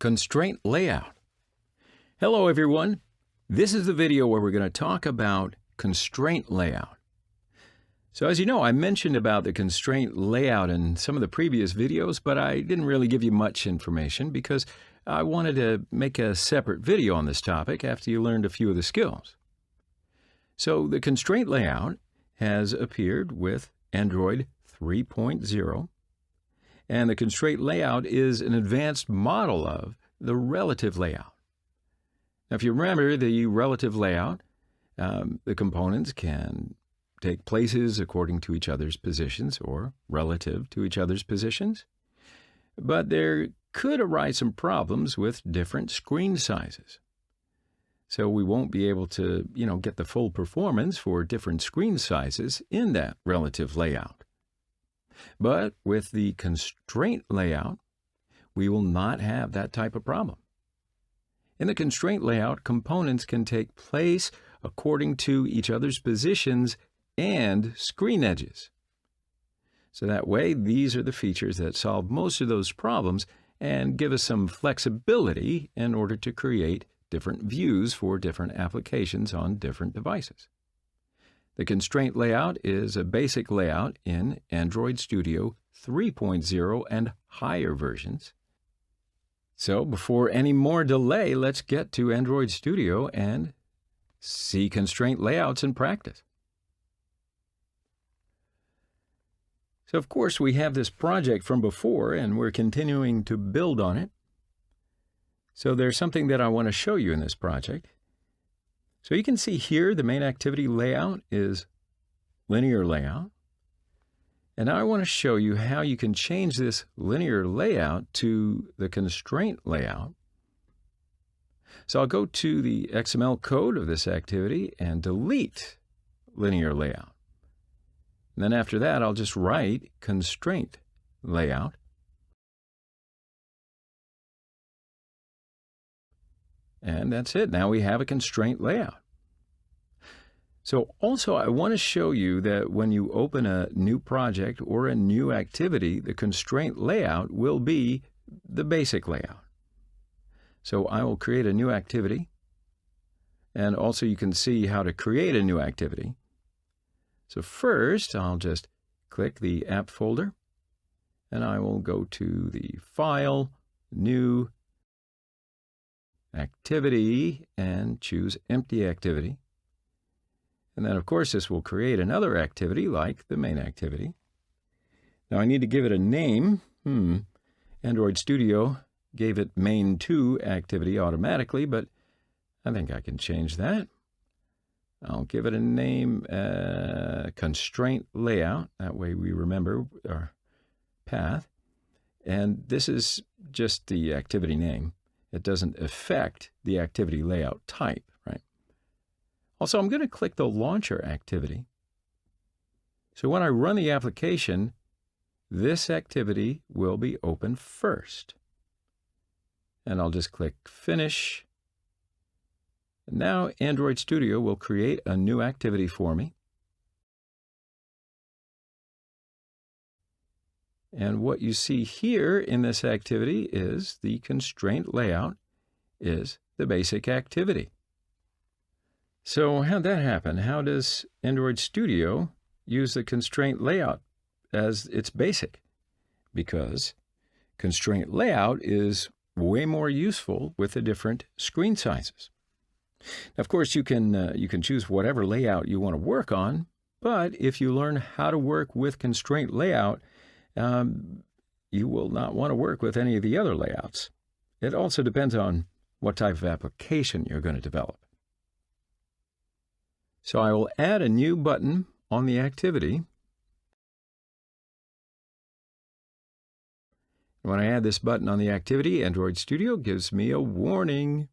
Constraint layout. Hello everyone. This is the video where we're going to talk about constraint layout. So as you know, I mentioned about the constraint layout in some of the previous videos, but I didn't really give you much information because I wanted to make a separate video on this topic after you learned a few of the skills. So the constraint layout has appeared with Android 3.0. And the constraint layout is an advanced model of the relative layout. Now, if you remember the relative layout, the components can take places according to each other's positions or relative to each other's positions. But there could arise some problems with different screen sizes. So we won't be able to, get the full performance for different screen sizes in that relative layout. But with the constraint layout, we will not have that type of problem. In the constraint layout, components can take place according to each other's positions and screen edges. So that way, these are the features that solve most of those problems and give us some flexibility in order to create different views for different applications on different devices. The constraint layout is a basic layout in Android Studio 3.0 and higher versions. So before any more delay, let's get to Android Studio and see constraint layouts in practice. So of course we have this project from before and we're continuing to build on it. So there's something that I want to show you in this project. So you can see here the main activity layout is linear layout. And now I want to show you how you can change this linear layout to the constraint layout. So I'll go to the XML code of this activity and delete linear layout. And then after that, I'll just write constraint layout. And that's it. Now we have a constraint layout. So also I want to show you that when you open a new project or a new activity, the constraint layout will be the basic layout. So I will create a new activity. And also you can see how to create a new activity. So first I'll just click the app folder and I will go to the File, New, Activity, and choose Empty Activity. And then, of course, this will create another activity like the main activity. Now, I need to give it a name. Android Studio gave it main2 activity automatically, but I think I can change that. I'll give it a name, Constraint Layout. That way we remember our path. And this is just the activity name. It doesn't affect the activity layout type, right? Also, I'm going to click the Launcher activity. So when I run the application, this activity will be open first. And I'll just click Finish. And now Android Studio will create a new activity for me. And what you see here in this activity is the constraint layout is the basic activity. So how'd that happen? How does Android Studio use the constraint layout as its basic? Because constraint layout is way more useful with the different screen sizes. Now, of course, you can choose whatever layout you want to work on, but if you learn how to work with constraint layout, you will not want to work with any of the other layouts. It also depends on what type of application you're going to develop. So I will add a new button on the activity. When I add this button on the activity, Android Studio gives me a warning.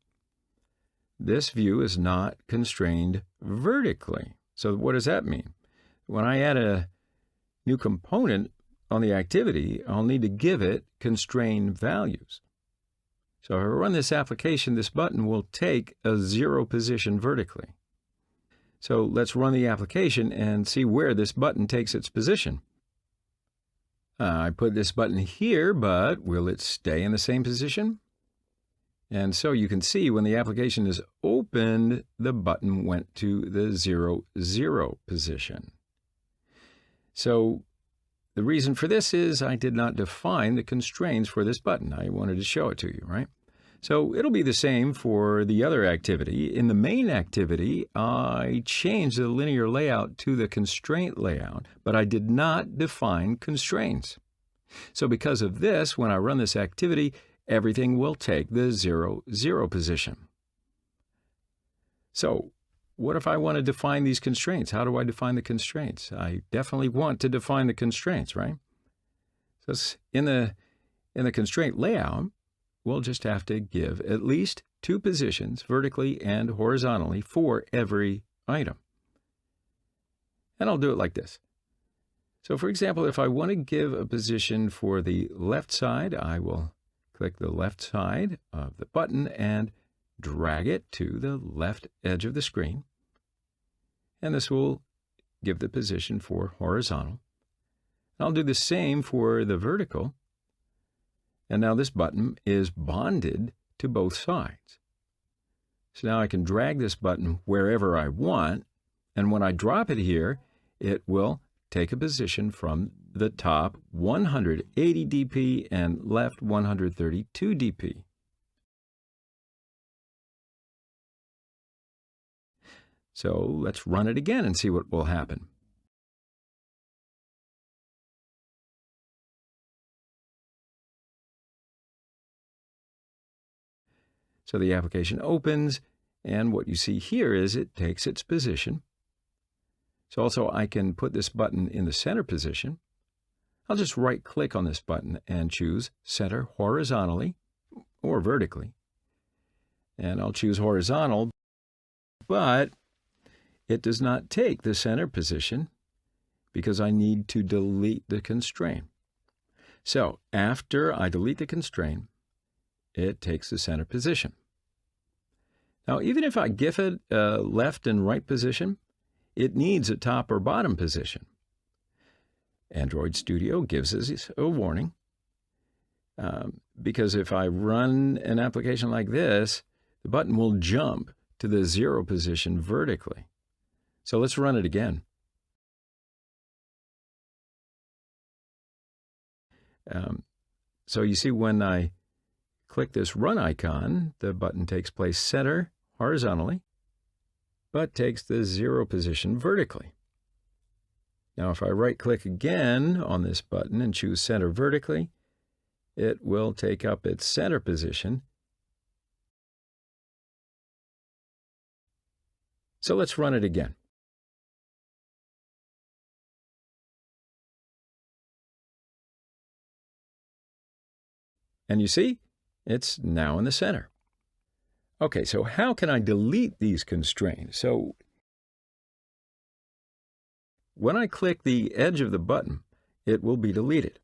This view is not constrained vertically. So what does that mean? When I add a new component on the activity, I'll need to give it constrained values. So if I run this application, this button will take a 0 position vertically. So let's run the application and see where this button takes its position. I put this button here, but will it stay in the same position? And so you can see when the application is opened, the button went to the 0, 0 position. So the reason for this is I did not define the constraints for this button. I wanted to show it to you, right? So it'll be the same for the other activity. In the main activity, I changed the linear layout to the constraint layout, but I did not define constraints. So because of this, when I run this activity, everything will take the 0, 0 position. So what if I want to define these constraints? How do I define the constraints? I definitely want to define the constraints, right? So in the constraint layout, we'll just have to give at least 2 positions vertically and horizontally for every item. And I'll do it like this. So for example, if I want to give a position for the left side, I will click the left side of the button and drag it to the left edge of the screen. And this will give the position for horizontal. I'll do the same for the vertical. And now this button is bonded to both sides. So now I can drag this button wherever I want, and when I drop it here, it will take a position from the top 180 dp and left 132 dp. So let's run it again and see what will happen. So the application opens, and what you see here is it takes its position. So also I can put this button in the center position. I'll just right-click on this button and choose Center horizontally or vertically. And I'll choose horizontal, but it does not take the center position because I need to delete the constraint. So after I delete the constraint, it takes the center position. Now, even if I give it a left and right position, it needs a top or bottom position. Android Studio gives us a warning because if I run an application like this, the button will jump to the 0 position vertically. So let's run it again. So you see when I click this run icon, the button takes place center horizontally, but takes the 0 position vertically. Now if I right-click again on this button and choose center vertically, it will take up its center position. So let's run it again. And you see, it's now in the center. Okay, so how can I delete these constraints? So when I click the edge of the button, it will be deleted.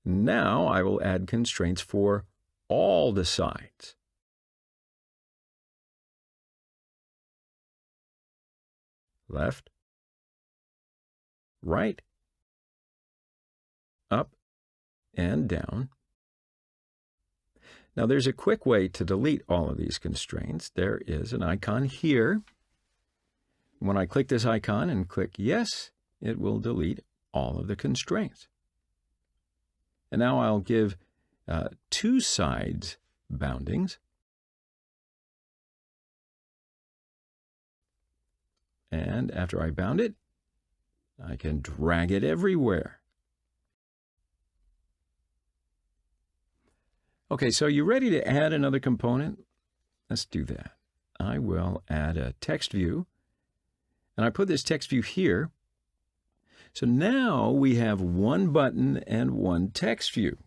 Now I will add constraints for all the sides. Left, right, up, and down. Now there's a quick way to delete all of these constraints. There is an icon here. When I click this icon and click yes, it will delete all of the constraints. And now I'll give 2 sides boundings. And after I bound it, I can drag it everywhere. Okay, so you ready to add another component? Let's do that. I will add a text view, and I put this text view here. So now we have one button and one text view.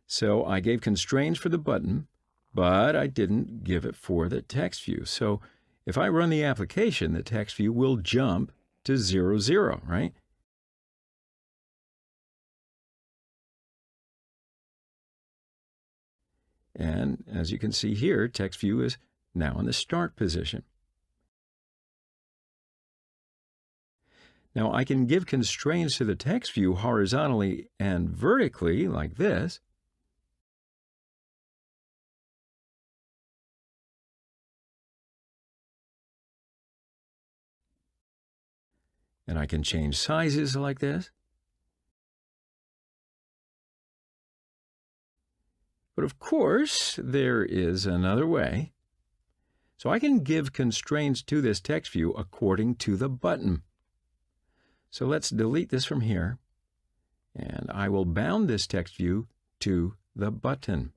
So I gave constraints for the button, but I didn't give it for the text view. So if I run the application, the text view will jump to 0, 0, right? And as you can see here, text view is now in the start position. Now I can give constraints to the text view horizontally and vertically like this. And I can change sizes like this. But of course, there is another way. So I can give constraints to this text view according to the button. So let's delete this from here, and I will bound this text view to the button.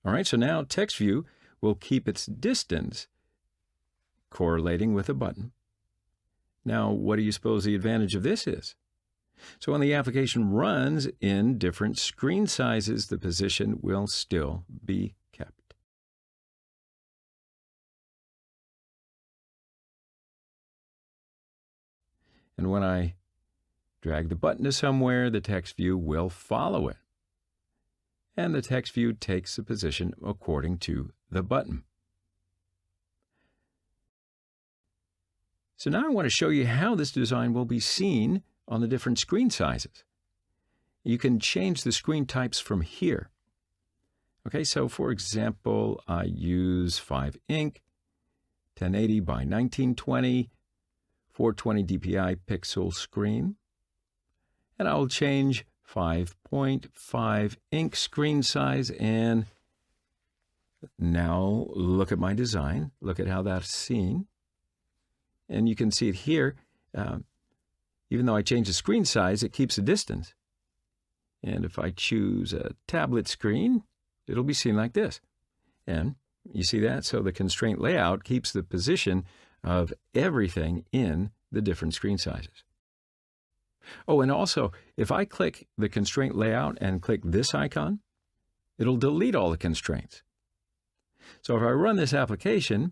All right, so now text view will keep its distance correlating with the button. Now, what do you suppose the advantage of this is? So when the application runs in different screen sizes, the position will still be kept. And when I drag the button to somewhere, the text view will follow it. And the text view takes the position according to the button. So now I want to show you how this design will be seen on the different screen sizes. You can change the screen types from here. Okay, so for example, I use 5 ink, 1080 by 1920, 420 dpi pixel screen, and I'll change 5.5 ink screen size. And now look at my design. Look at how that's seen. And you can see it here. Even though I change the screen size, it keeps the distance. And if I choose a tablet screen, it'll be seen like this. And you see that? So the constraint layout keeps the position of everything in the different screen sizes. Oh, and also, if I click the constraint layout and click this icon, it'll delete all the constraints. So if I run this application,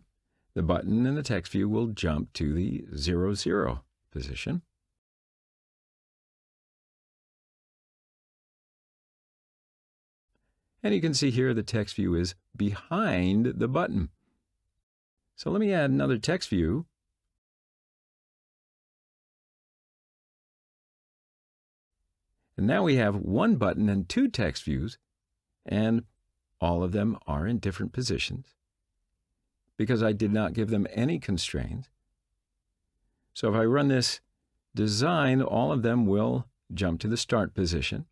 the button and the text view will jump to the 0, 0 position. And you can see here the text view is behind the button. So let me add another text view. And now we have one button and two text views, and all of them are in different positions because I did not give them any constraints. So if I run this design, all of them will jump to the start position.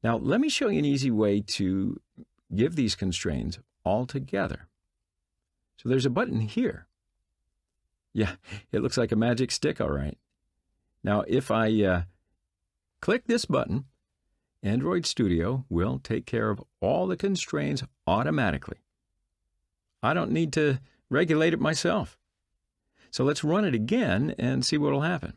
Now, let me show you an easy way to give these constraints all together. So there's a button here. Yeah, it looks like a magic stick, all right. Now, if I click this button, Android Studio will take care of all the constraints automatically. I don't need to regulate it myself. So let's run it again and see what will happen.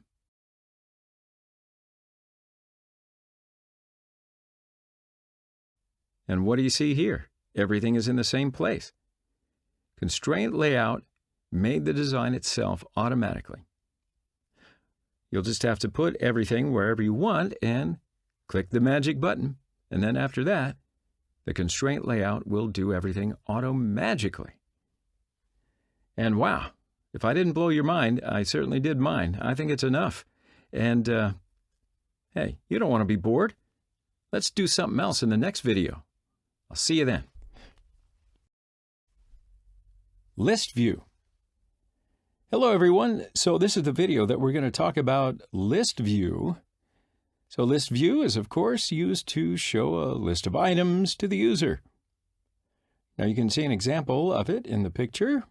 And what do you see here? Everything is in the same place. ConstraintLayout made the design itself automatically. You'll just have to put everything wherever you want and click the magic button. And then after that, the constraint layout will do everything auto-magically. And wow, if I didn't blow your mind, I certainly did mine. I think it's enough. And hey, you don't want to be bored. Let's do something else in the next video. I'll see you then. ListView. Hello everyone. So this is the video that we're going to talk about ListView. So ListView is of course used to show a list of items to the user. Now you can see an example of it in the picture.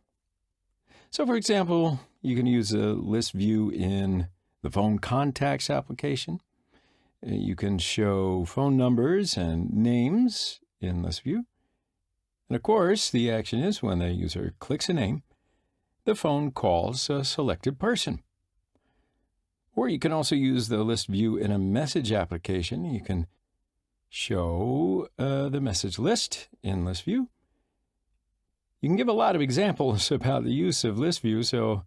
So for example, you can use a ListView in the phone contacts application. You can show phone numbers and names in ListView. And of course, the action is when the user clicks a name, the phone calls a selected person. Or you can also use the ListView in a message application. You can show the message list in ListView. You can give a lot of examples about the use of ListView, so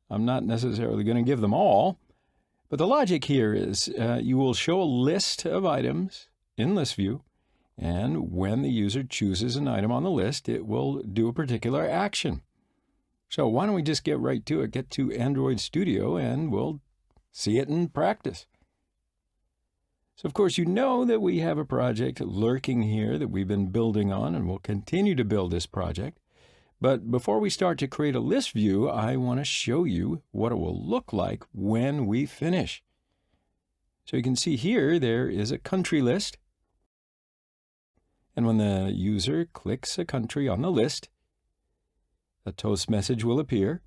I'm not necessarily going to give them all. But the logic here is you will show a list of items in ListView, And when the user chooses an item on the list, it will do a particular action. So why don't we just get right to it, get to Android Studio, and we'll see it in practice. So of course, you know that we have a project lurking here that we've been building on, and we'll continue to build this project. But before we start to create a list view, I want to show you what it will look like when we finish. So you can see here, there is a country list. And when the user clicks a country on the list, a toast message will appear,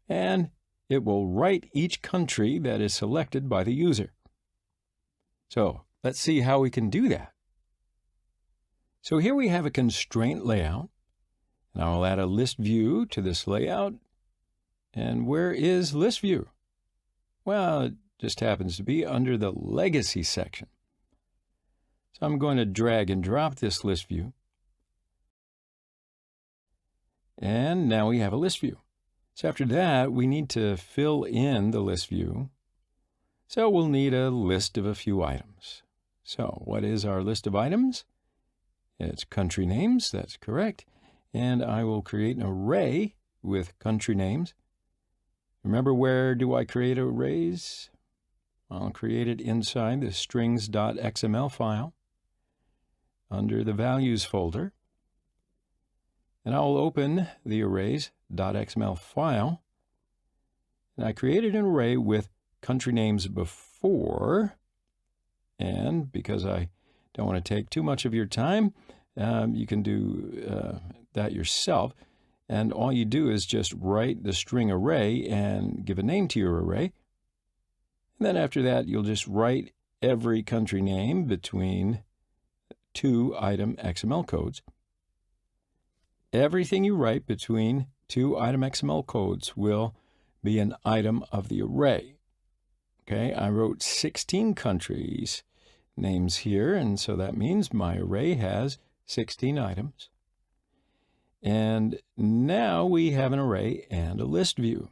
and it will write each country that is selected by the user. So let's see how we can do that. So here we have a constraint layout, and I will add a list view to this layout. And where is ListView? Well, it just happens to be under the legacy section. So I'm going to drag and drop this list view. And now we have a list view. So after that, we need to fill in the list view. So we'll need a list of a few items. So what is our list of items? It's country names, that's correct. And I will create an array with country names. Remember, where do I create arrays? I'll create it inside the strings.xml file under the values folder. And I'll open the arrays.xml file. And I created an array with country names before. And because I don't want to take too much of your time, you can do that yourself. And all you do is just write the string array and give a name to your array. And then after that, you'll just write every country name between two item XML codes. Everything you write between two item XML codes will be an item of the array. Okay, I wrote 16 countries names here, and so that means my array has 16 items. And now we have an array and a list view.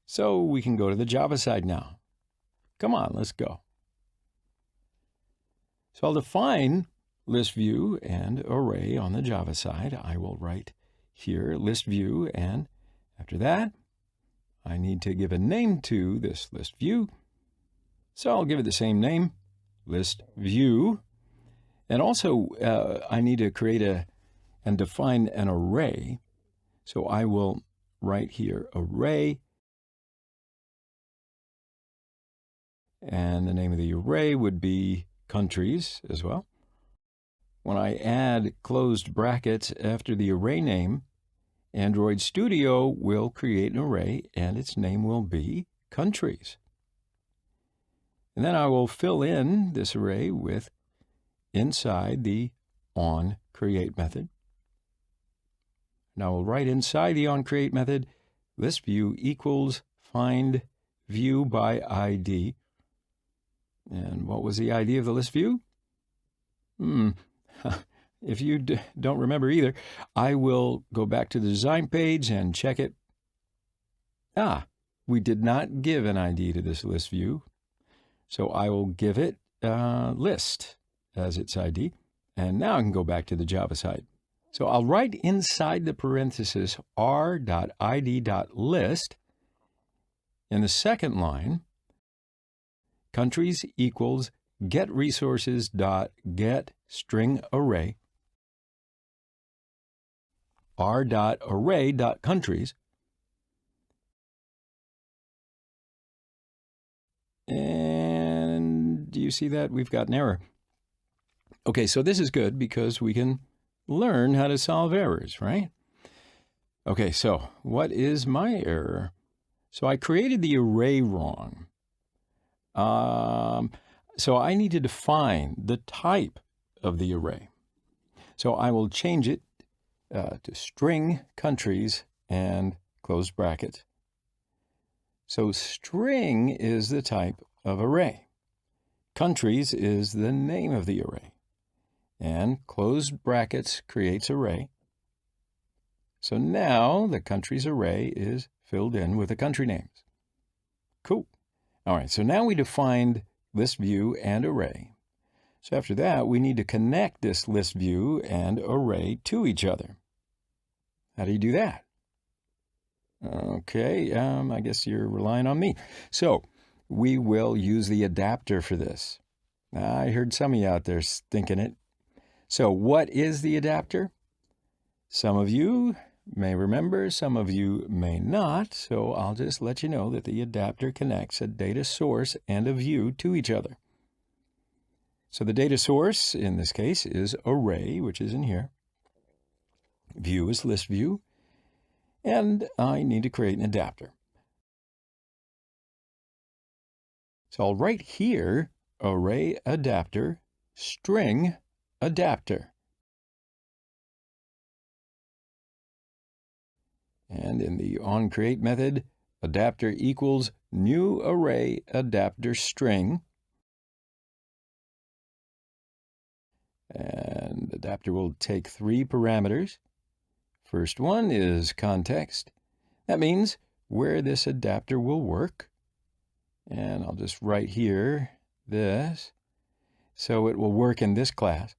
So we can go to the Java side now. Come on, let's go. So I'll define list view and array on the Java side. I will write here list view, and after that, I need to give a name to this list view. So I'll give it the same name, list view. And also, I need to create and define an array. So I will write here array. And the name of the array would be countries as well. When I add closed brackets after the array name, Android Studio will create an array and its name will be countries. And then I will fill in this array with inside the onCreate method. Now we'll write inside the onCreate method, ListView equals find view by ID. And what was the ID of the list view? If you don't remember either, I will go back to the design page and check it. We did not give an ID to this list view. So I will give it list as its ID. And now I can go back to the Java side. So I'll write inside the parenthesis r.id.list. In the second line, countries equals getResources.getStringArray r.array.countries. And do you see that? We've got an error. Okay, so this is good because we can learn how to solve errors, right? Okay, so what is my error? So I created the array wrong. So I need to define the type of the array. So I will change it to string countries and close brackets. So string is the type of array. Countries is the name of the array. And closed brackets creates array. So now the countries array is filled in with the country names. Cool. All right, so now we defined list view and array. So after that, we need to connect this list view and array to each other. How do you do that? Okay, I guess you're relying on me. So we will use the adapter for this. I heard some of you out there thinking it. So what is the adapter? Some of you may remember, some of you may not. So I'll just let you know that the adapter connects a data source and a view to each other. So the data source in this case is array, which is in here. View is list view. And I need to create an adapter. So I'll write here, array adapter, string adapter. And in the onCreate method, adapter equals new array adapter string. And adapter will take 3 parameters. First one is context. That means where this adapter will work. And I'll just write here this. So it will work in this class.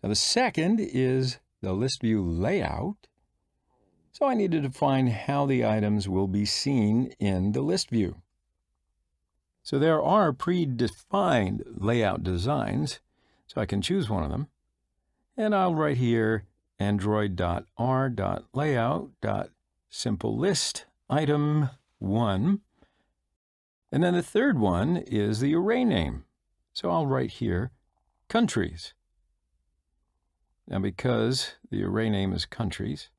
Now the second is the ListView layout. So I need to define how the items will be seen in the list view. So there are predefined layout designs. So I can choose one of them. And I'll write here android.r.layout.simpleList item 1. And then the third one is the array name. So I'll write here countries. Now because the array name is countries,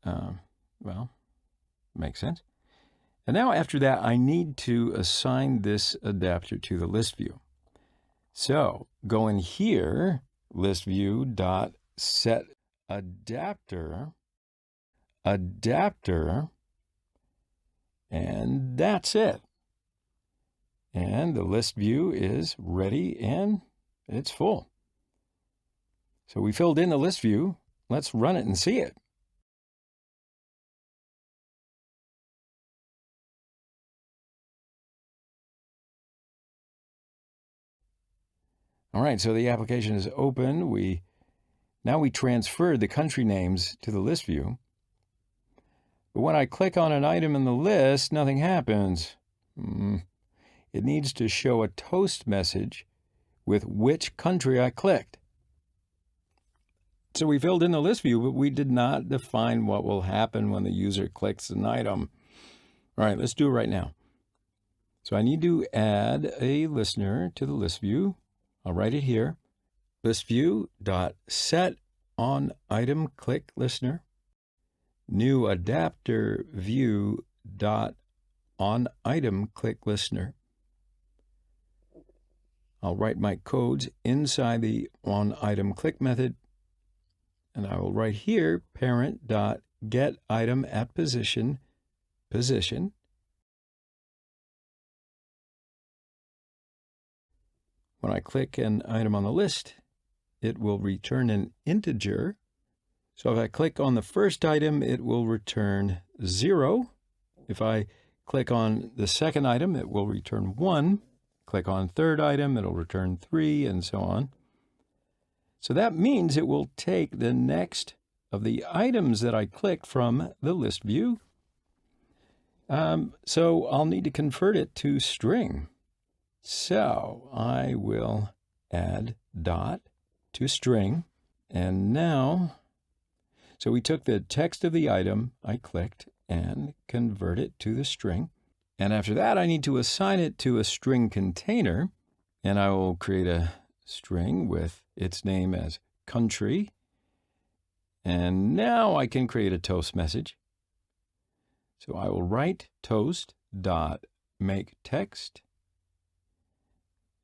well, makes sense. And now after that, I need to assign this adapter to the list view. So go in here, ListView.set adapter, and that's it. And the list view is ready and it's full. So we filled in the list view. Let's run it and see it. All right, so the application is open. Now we transferred the country names to the list view. But when I click on an item in the list, nothing happens. It needs to show a toast message with which country I clicked. So we filled in the list view, but we did not define what will happen when the user clicks an item. All right, let's do it right now. So I need to add a listener to the list view. I'll write it here. ListView.set on item click listener. New adapter view dot on item click listener. I'll write my codes inside the on item click method. And I will write here parent dot get item at position. When I click an item on the list, it will return an integer. So if I click on the first item, it will return 0. If I click on the second item, it will return 1. Click on third item, it'll return 3, and so on. So that means it will take the next of the items that I clicked from the list view. So I'll need to convert it to string. So I will add dot to string. And now, so we took the text of the item I clicked and convert it to the string. And after that, I need to assign it to a string container. And I will create a string with its name as country. And now I can create a toast message. So I will write toast dot make text.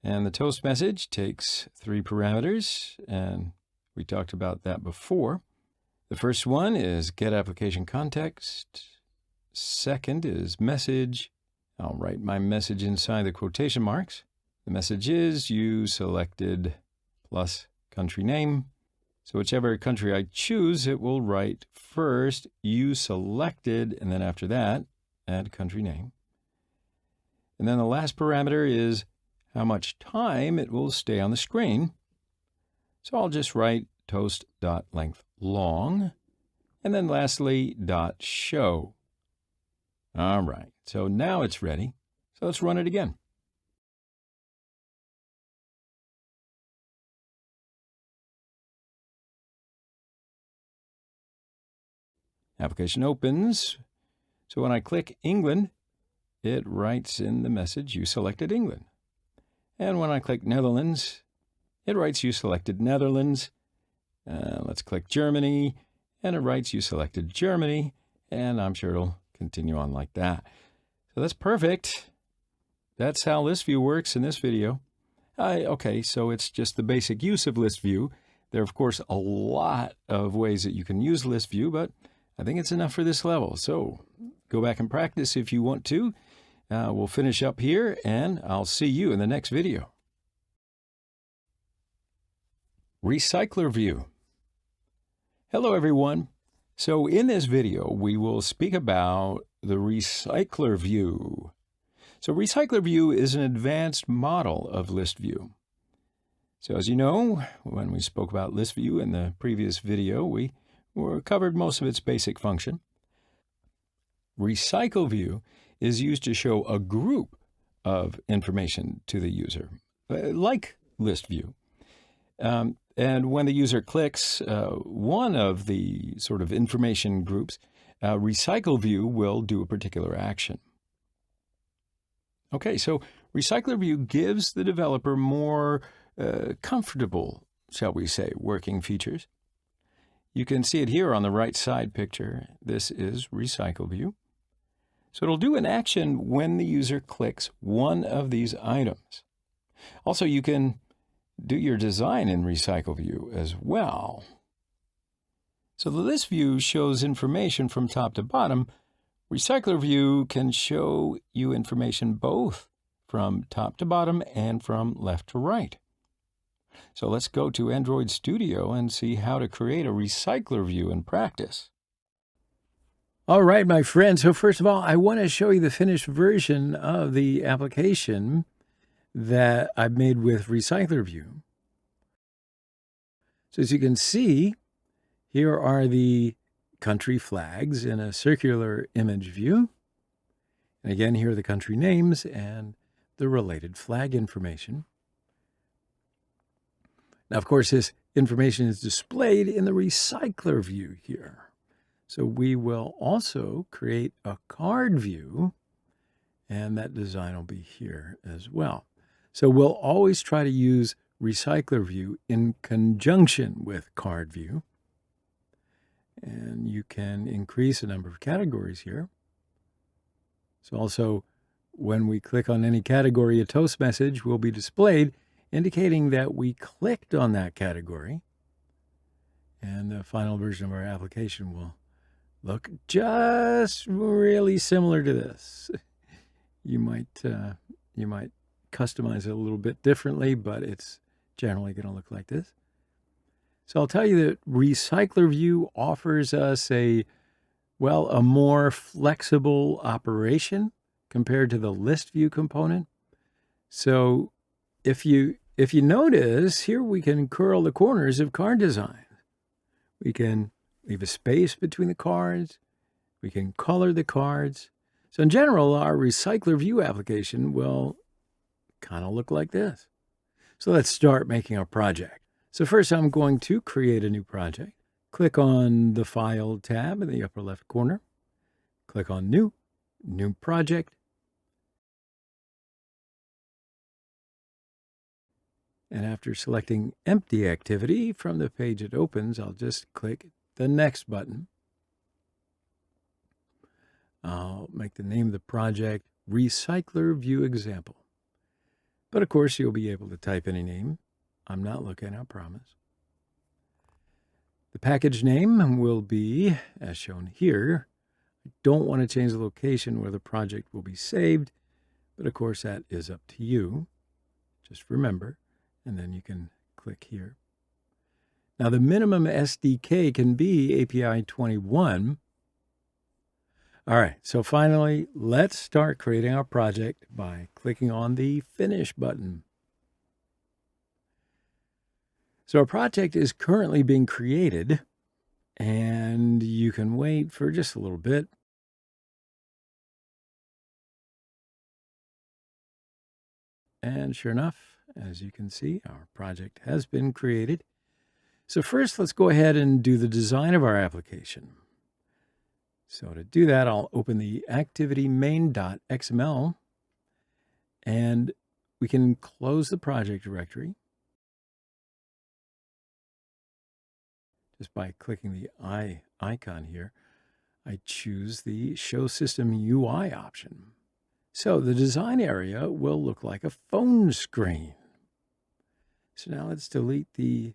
And the toast message takes 3 parameters, and we talked about that before. The first one is get application context. Second is message. I'll write my message inside the quotation marks. The message is you selected plus country name. So whichever country I choose, it will write first you selected, and then after that, add country name. And then the last parameter is how much time it will stay on the screen. So I'll just write toast.length_long, and then lastly, .show. All right, so now it's ready. So let's run it again. Application opens. So when I click England, it writes in the message, you selected England. And when I click Netherlands, it writes you selected Netherlands. Let's click Germany, and it writes you selected Germany. And I'm sure it'll continue on like that. So that's perfect. That's how ListView works in this video. Okay, so it's just the basic use of ListView. There are, of course, a lot of ways that you can use ListView, but I think it's enough for this level. So go back and practice if you want to. We'll finish up here, and I'll see you in the next video. RecyclerView. Hello, everyone. So in this video, we will speak about the RecyclerView. So RecyclerView is an advanced model of ListView. So as you know, when we spoke about ListView in the previous video, we covered most of its basic function. RecyclerView is used to show a group of information to the user, like ListView. And when the user clicks one of the sort of information groups, RecyclerView will do a particular action. Okay, so RecyclerView gives the developer more comfortable, shall we say, working features. You can see it here on the right side picture. This is RecyclerView. So it'll do an action when the user clicks one of these items. Also, you can do your design in RecyclerView as well. So the list view shows information from top to bottom. RecyclerView can show you information both from top to bottom and from left to right. So let's go to Android Studio and see how to create a RecyclerView in practice. All right, my friends. So first of all, I want to show you the finished version of the application that I've made with RecyclerView. So as you can see, here are the country flags in a circular image view. And again, here are the country names and the related flag information. Now, of course, this information is displayed in the recycler view here. So we will also create a card view, and that design will be here as well. So we'll always try to use RecyclerView in conjunction with CardView. And you can increase the number of categories here. So also, when we click on any category, a toast message will be displayed indicating that we clicked on that category. And the final version of our application will look just really similar to this. You might customize it a little bit differently, but it's generally going to look like this. So I'll tell you that RecyclerView offers us a more flexible operation compared to the ListView component. So if you notice, here we can curl the corners of card design. We can leave a space between the cards. We can color the cards. So in general, our RecyclerView application will kind of look like this. So let's start making our project. So first I'm going to create a new project. Click on the File tab in the upper left corner. Click on New, New Project. And after selecting Empty Activity from the page it opens, I'll just click the Next button. I'll make the name of the project RecyclerView Example. But of course, you'll be able to type any name. I'm not looking, I promise. The package name will be, as shown here. I don't want to change the location where the project will be saved, but of course that is up to you. Just remember, and then you can click here. Now the minimum SDK can be API 21. All right, so finally, let's start creating our project by clicking on the Finish button. So our project is currently being created, and you can wait for just a little bit. And sure enough, as you can see, our project has been created. So first, let's go ahead and do the design of our application. So to do that, I'll open the activity main.xml, and we can close the project directory just by clicking the icon here. I choose the Show System UI option. So the design area will look like a phone screen. So now let's delete the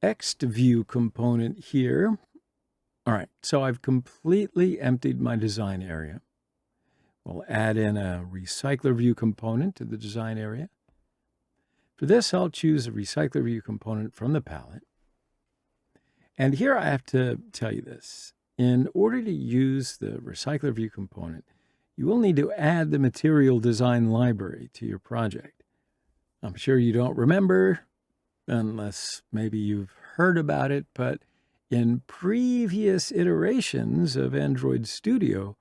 ListView component here. All right, so I've completely emptied my design area. We'll add in a RecyclerView component to the design area. For this, I'll choose a RecyclerView component from the palette. And here I have to tell you this. In order to use the RecyclerView component, you will need to add the material design library to your project. I'm sure you don't remember, unless maybe you've heard about it, but in previous iterations of Android Studio,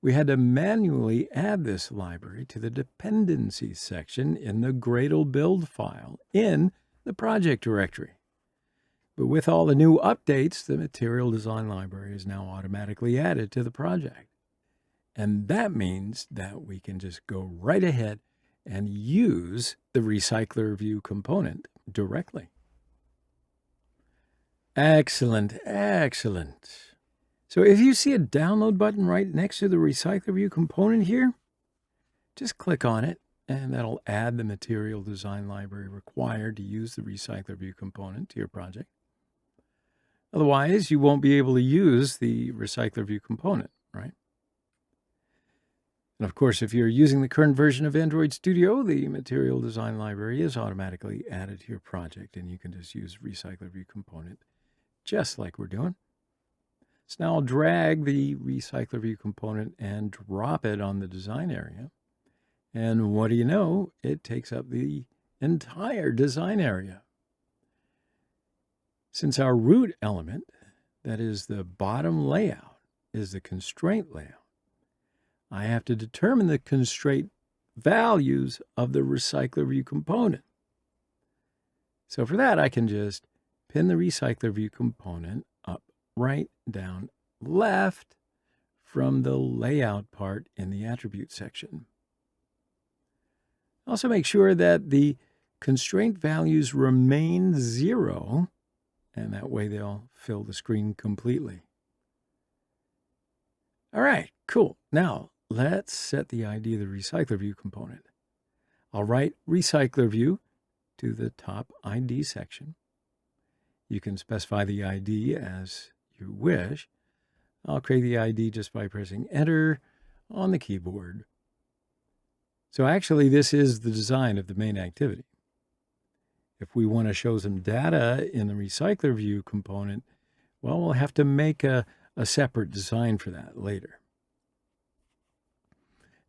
we had to manually add this library to the dependencies section in the Gradle build file in the project directory. But with all the new updates, the material design library is now automatically added to the project. And that means that we can just go right ahead and use the RecyclerView component directly. Excellent, excellent. So if you see a download button right next to the RecyclerView component here, just click on it, and that'll add the material design library required to use the RecyclerView component to your project. Otherwise, you won't be able to use the RecyclerView component, right? And of course, if you're using the current version of Android Studio, the material design library is automatically added to your project, and you can just use RecyclerView component just like we're doing. So now I'll drag the RecyclerView component and drop it on the design area. And what do you know? It takes up the entire design area. Since our root element, that is the bottom layout, is the constraint layout, I have to determine the constraint values of the RecyclerView component. So for that, I can just pin the RecyclerView component up, right, down, left from the layout part in the attribute section. Also make sure that the constraint values remain 0, and that way they'll fill the screen completely. All right, cool. Now let's set the ID of the RecyclerView component. I'll write RecyclerView to the top ID section. You can specify the ID as you wish. I'll create the ID just by pressing Enter on the keyboard. So actually, this is the design of the main activity. If we want to show some data in the RecyclerView component, well, we'll have to make a separate design for that later.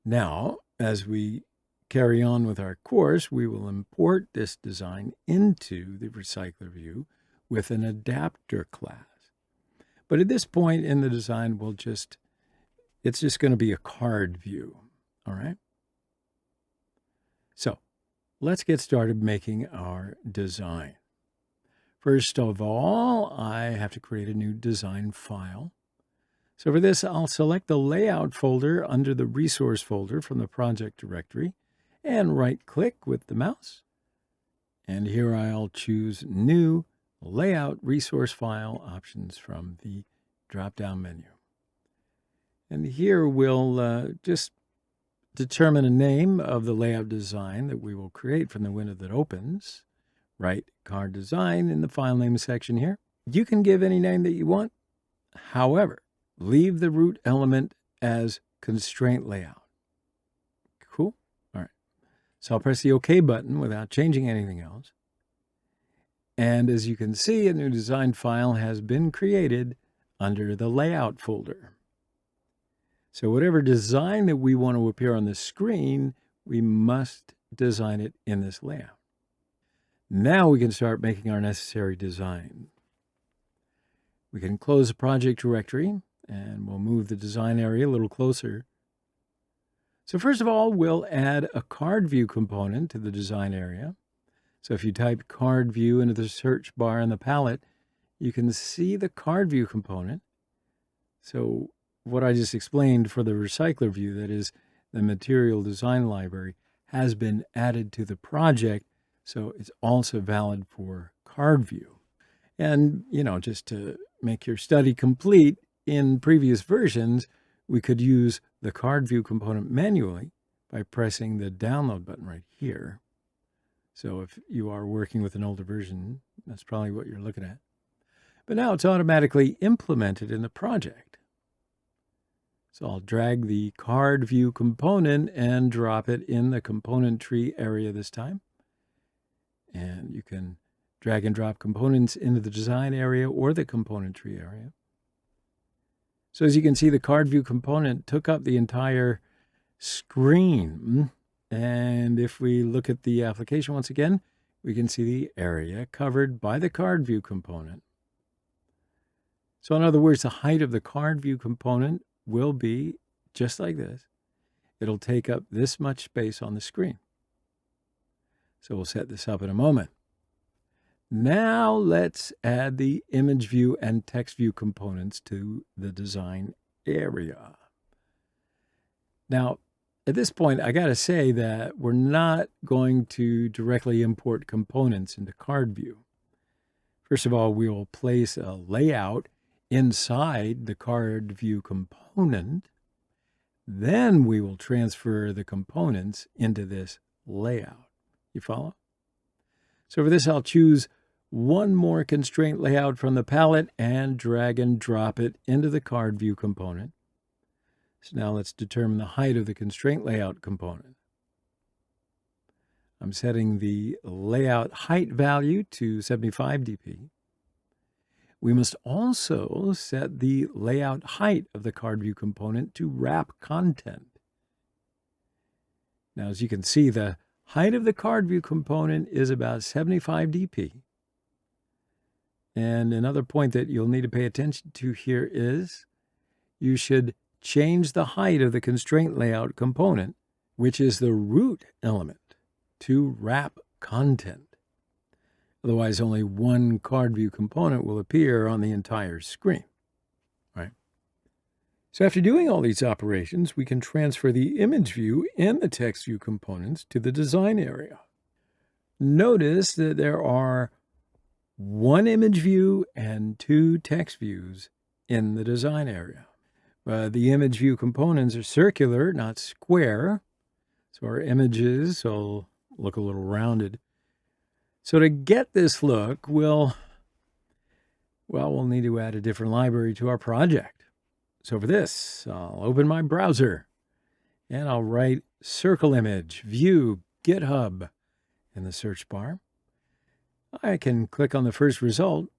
Now, as we carry on with our course, we will import this design into the RecyclerView with an adapter class. But at this point in the design, it's just going to be a card view, all right? So let's get started making our design. First of all, I have to create a new design file. So for this, I'll select the layout folder under the resource folder from the project directory and right-click with the mouse. And here I'll choose New Layout Resource File options from the drop-down menu. And here we'll just determine a name of the layout design that we will create from the window that opens. Write card design in the file name section here. You can give any name that you want. However, leave the root element as constraint layout. Cool. All right. So I'll press the OK button without changing anything else. And as you can see, a new design file has been created under the layout folder. So whatever design that we want to appear on the screen, we must design it in this layout. Now we can start making our necessary design. We can close the project directory, and we'll move the design area a little closer. So first of all, we'll add a card view component to the design area. So if you type card view into the search bar in the palette, you can see the card view component. So what I just explained for the RecyclerView, that is the material design library, has been added to the project. So it's also valid for card view. And, just to make your study complete, in previous versions, we could use the card view component manually by pressing the download button right here. So if you are working with an older version, that's probably what you're looking at. But now it's automatically implemented in the project. So I'll drag the card view component and drop it in the component tree area this time. And you can drag and drop components into the design area or the component tree area. So as you can see, the card view component took up the entire screen. And if we look at the application once again, we can see the area covered by the card view component. So in other words, the height of the card view component will be just like this. It'll take up this much space on the screen. So we'll set this up in a moment. Now let's add the image view and text view components to the design area. Now, at this point, I got to say that we're not going to directly import components into card view. First of all, we will place a layout inside the card view component. Then we will transfer the components into this layout. You follow? So for this, I'll choose one more constraint layout from the palette and drag and drop it into the card view component. So now let's determine the height of the constraint layout component. I'm setting the layout height value to 75 dp. We must also set the layout height of the card view component to wrap content. Now, as you can see, the height of the card view component is about 75 dp. And another point that you'll need to pay attention to here is you should change the height of the constraint layout component, which is the root element, to wrap content. Otherwise, only one card view component will appear on the entire screen. Right? So after doing all these operations, we can transfer the image view and the text view components to the design area. Notice that there are one image view and two text views in the design area. The image view components are circular, not square. So our images will look a little rounded. So to get this look, we'll need to add a different library to our project. So for this, I'll open my browser and I'll write circle image view GitHub in the search bar. I can click on the first result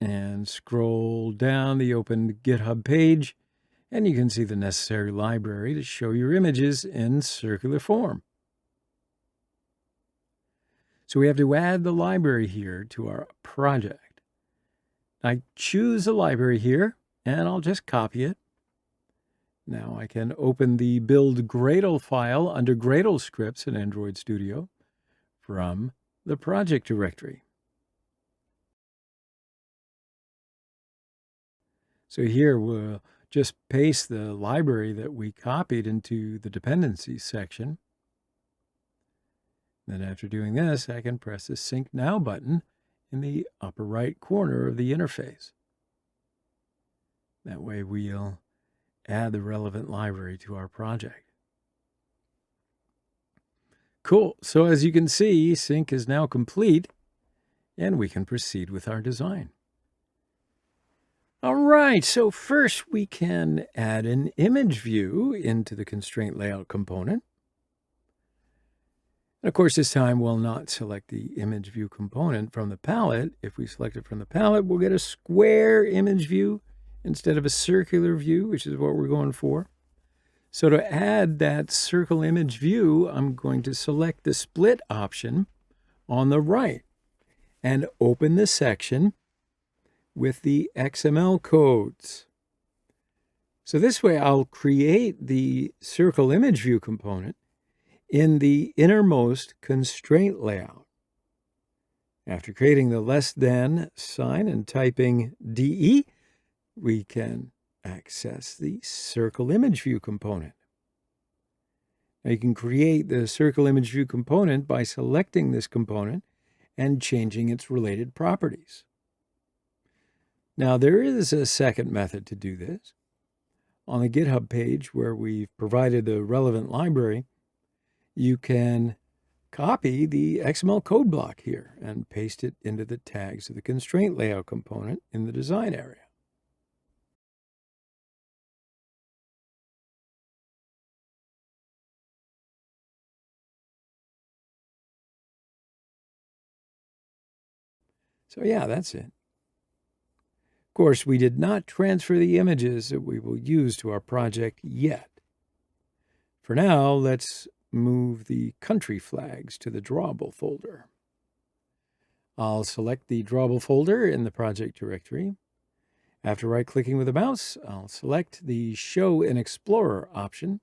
and scroll down the opened GitHub page, and you can see the necessary library to show your images in circular form. So we have to add the library here to our project. I choose the library here, and I'll just copy it. Now I can open the build Gradle file under Gradle scripts in Android Studio from the project directory. So here we'll just paste the library that we copied into the dependencies section. Then after doing this, I can press the Sync Now button in the upper right corner of the interface. That way we'll add the relevant library to our project. Cool. So as you can see, sync is now complete, and we can proceed with our design. All right, so first we can add an image view into the constraint layout component. And of course, this time we'll not select the image view component from the palette. If we select it from the palette, we'll get a square image view instead of a circular view, which is what we're going for. So to add that circle image view, I'm going to select the split option on the right and open the section with the XML codes. So this way I'll create the circle image view component in the innermost constraint layout. After creating the less than sign and typing DE, we can access the circle image view component. Now you can create the circle image view component by selecting this component and changing its related properties. Now there is a second method to do this. On the GitHub page where we've provided the relevant library, you can copy the XML code block here and paste it into the tags of the constraint layout component in the design area. So yeah, that's it. Of course, we did not transfer the images that we will use to our project yet. For now, let's move the country flags to the drawable folder. I'll select the drawable folder in the project directory. After right-clicking with the mouse, I'll select the Show in Explorer option.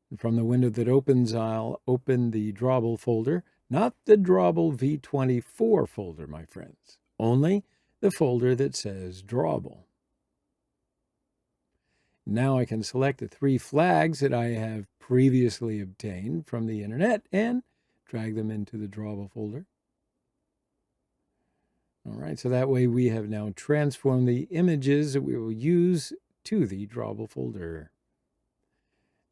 And from the window that opens, I'll open the drawable folder, not the drawable v24 folder, my friends, only the folder that says drawable. Now I can select the 3 flags that I have previously obtained from the internet and drag them into the drawable folder. All right, so that way we have now transformed the images that we will use to the drawable folder.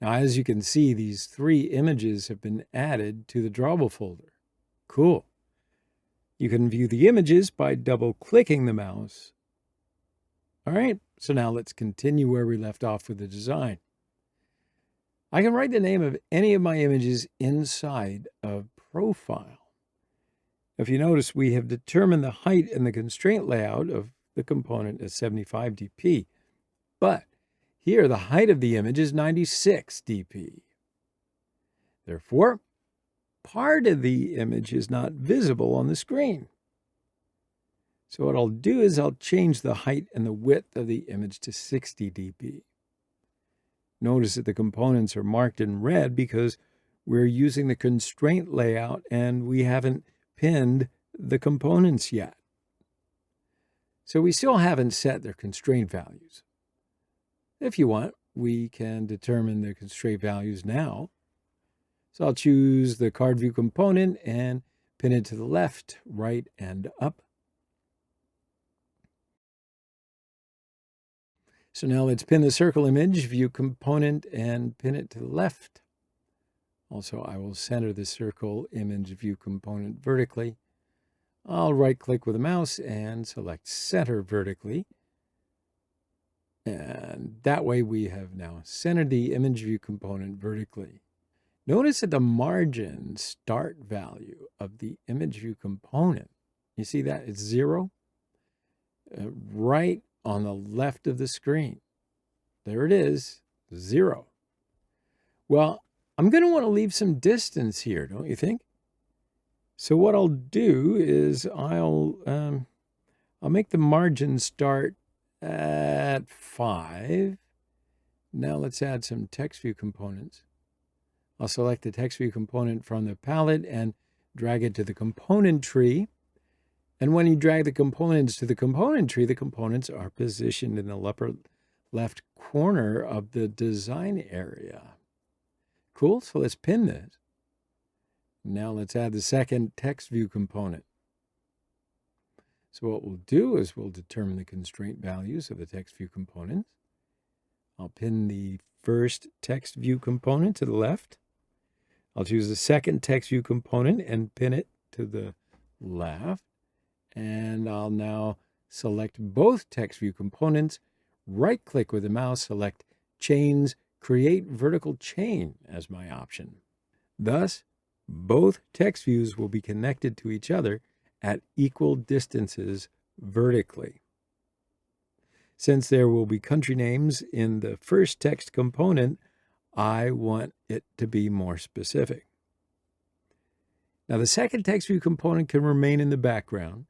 Now, as you can see, these 3 images have been added to the drawable folder. Cool. You can view the images by double-clicking the mouse. All right, so now let's continue where we left off with the design. I can write the name of any of my images inside of Profile. If you notice, we have determined the height in the constraint layout of the component as 75 dp, but here the height of the image is 96 dp. Therefore, part of the image is not visible on the screen. So what I'll do is I'll change the height and the width of the image to 60 dp. Notice that the components are marked in red because we're using the constraint layout and we haven't pinned the components yet. So we still haven't set their constraint values. If you want, we can determine the constraint values now. So I'll choose the card view component and pin it to the left, right, and up. So now let's pin the circle image view component and pin it to the left. Also, I will center the circle image view component vertically. I'll right-click with the mouse and select Center Vertically. And that way we have now centered the image view component vertically. Notice that the margin start value of the image view component, you see that? It's 0 right on the left of the screen. There it is, 0. Well, I'm going to want to leave some distance here, don't you think? So what I'll do is I'll make the margin start at 5. Now let's add some text view components. I'll select the text view component from the palette and drag it to the component tree. And when you drag the components to the component tree, the components are positioned in the upper left corner of the design area. Cool, so let's pin this. Now let's add the second text view component. So what we'll do is we'll determine the constraint values of the text view components. I'll pin the first text view component to the left. I'll choose the second text view component and pin it to the left. And I'll now select both text view components, right-click with the mouse, select Chains, Create Vertical Chain as my option. Thus, both text views will be connected to each other at equal distances vertically. Since there will be country names in the first text component, I want it to be more specific. Now, the second text view component can remain in the background.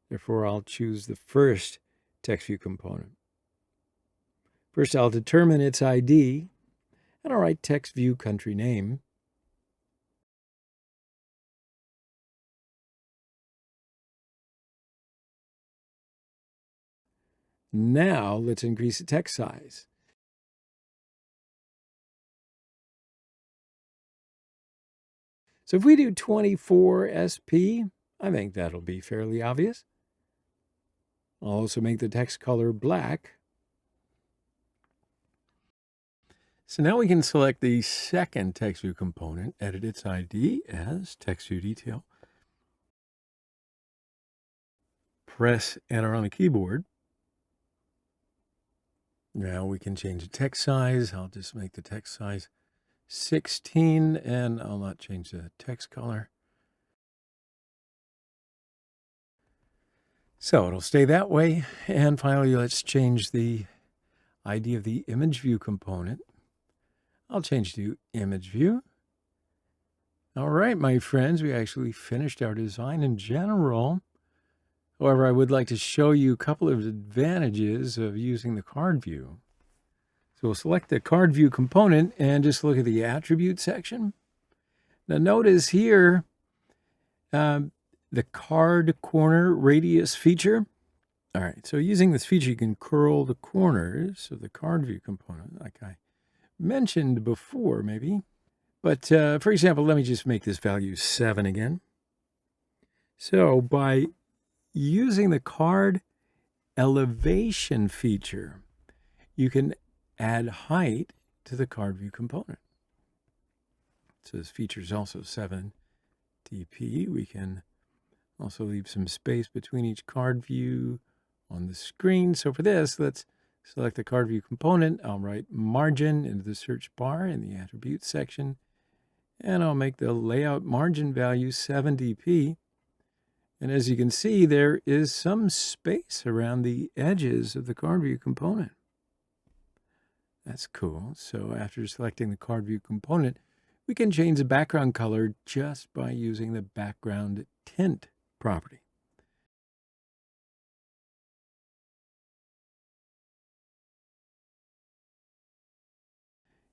Therefore, I'll choose the first text view component. First, I'll determine its ID, and I'll write text view country name. Now, let's increase the text size. So if we do 24 SP, I think that'll be fairly obvious. I'll also make the text color black. So now we can select the second text view component, edit its ID as text view detail. Press enter on the keyboard. Now we can change the text size. I'll just make the text size 16, and I'll not change the text color. So it'll stay that way. And finally, let's change the ID of the image view component. I'll change to image view. All right, my friends, we actually finished our design in general. However, I would like to show you a couple of advantages of using the card view. So we'll select the card view component and just look at the attribute section. Now notice here, the card corner radius feature. All right, so using this feature, you can curl the corners of the card view component, like I mentioned before, maybe. But for example, let me just make this value 7 again. So by using the card elevation feature, you can add height to the card view component. So this feature is also 7 dp. We can also leave some space between each card view on the screen. So for this, let's select the card view component. I'll write margin into the search bar in the attributes section, and I'll make the layout margin value 7 dp. And as you can see, there is some space around the edges of the card view component. That's cool. So after selecting the card view component, we can change the background color just by using the background tint property.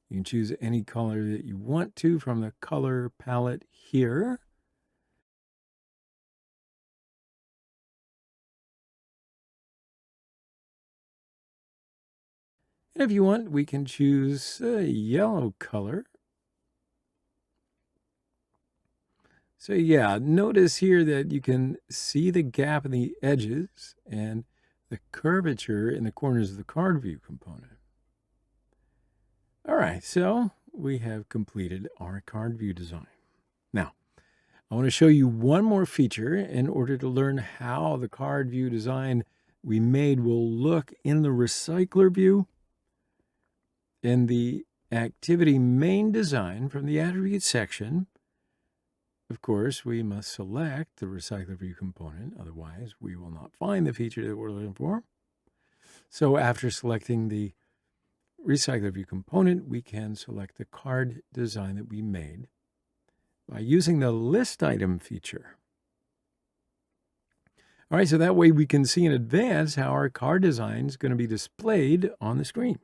You can choose any color that you want to from the color palette here. And if you want, we can choose a yellow color. So yeah, notice here that you can see the gap in the edges and the curvature in the corners of the card view component. All right, so we have completed our card view design. Now, I want to show you one more feature in order to learn how the card view design we made will look in the recycler view. In the activity main design from the attributes section, of course, we must select the RecyclerView component. Otherwise, we will not find the feature that we're looking for. So after selecting the RecyclerView component, we can select the card design that we made by using the list item feature. All right, so that way we can see in advance how our card design is going to be displayed on the screen.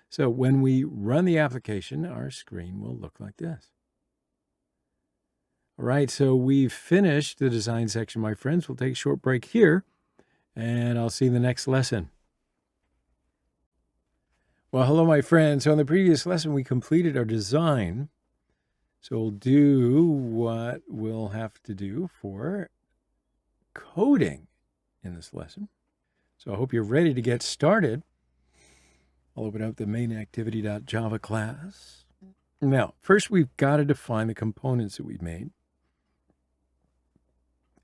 So when we run the application, our screen will look like this. All right, so we've finished the design section, my friends. We'll take a short break here, and I'll see you in the next lesson. Well, hello, my friends. So in the previous lesson, we completed our design. So we'll do what we'll have to do for coding in this lesson. So I hope you're ready to get started. I'll open up the main activity.java class. Now, first we've got to define the components that we've made.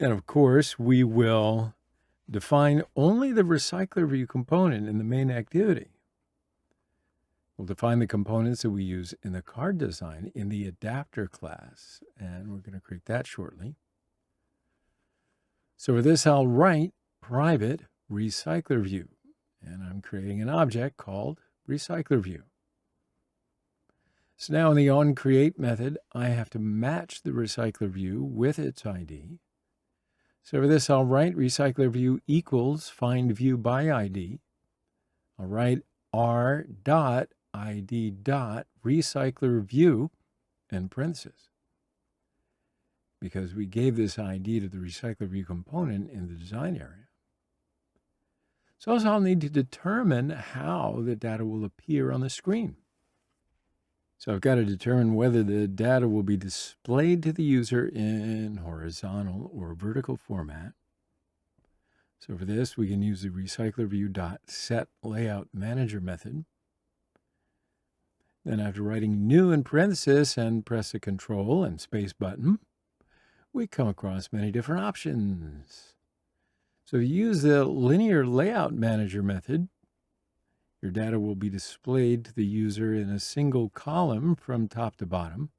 And of course, we will define only the RecyclerView component in the main activity. We'll define the components that we use in the card design in the adapter class, and we're going to create that shortly. So for this, I'll write private RecyclerView, and I'm creating an object called RecyclerView. So now in the onCreate method, I have to match the RecyclerView with its ID. So for this, I'll write RecyclerView equals findViewById. I'll write r.id.RecyclerView in parentheses, because we gave this ID to the RecyclerView component in the design area. So also I'll need to determine how the data will appear on the screen. So I've got to determine whether the data will be displayed to the user in horizontal or vertical format. So for this, we can use the RecyclerView.setLayoutManager method. Then after writing new in parentheses and press the Control and Space button, we come across many different options. So if you use the Linear Layout Manager method, your data will be displayed to the user in a single column from top to bottom.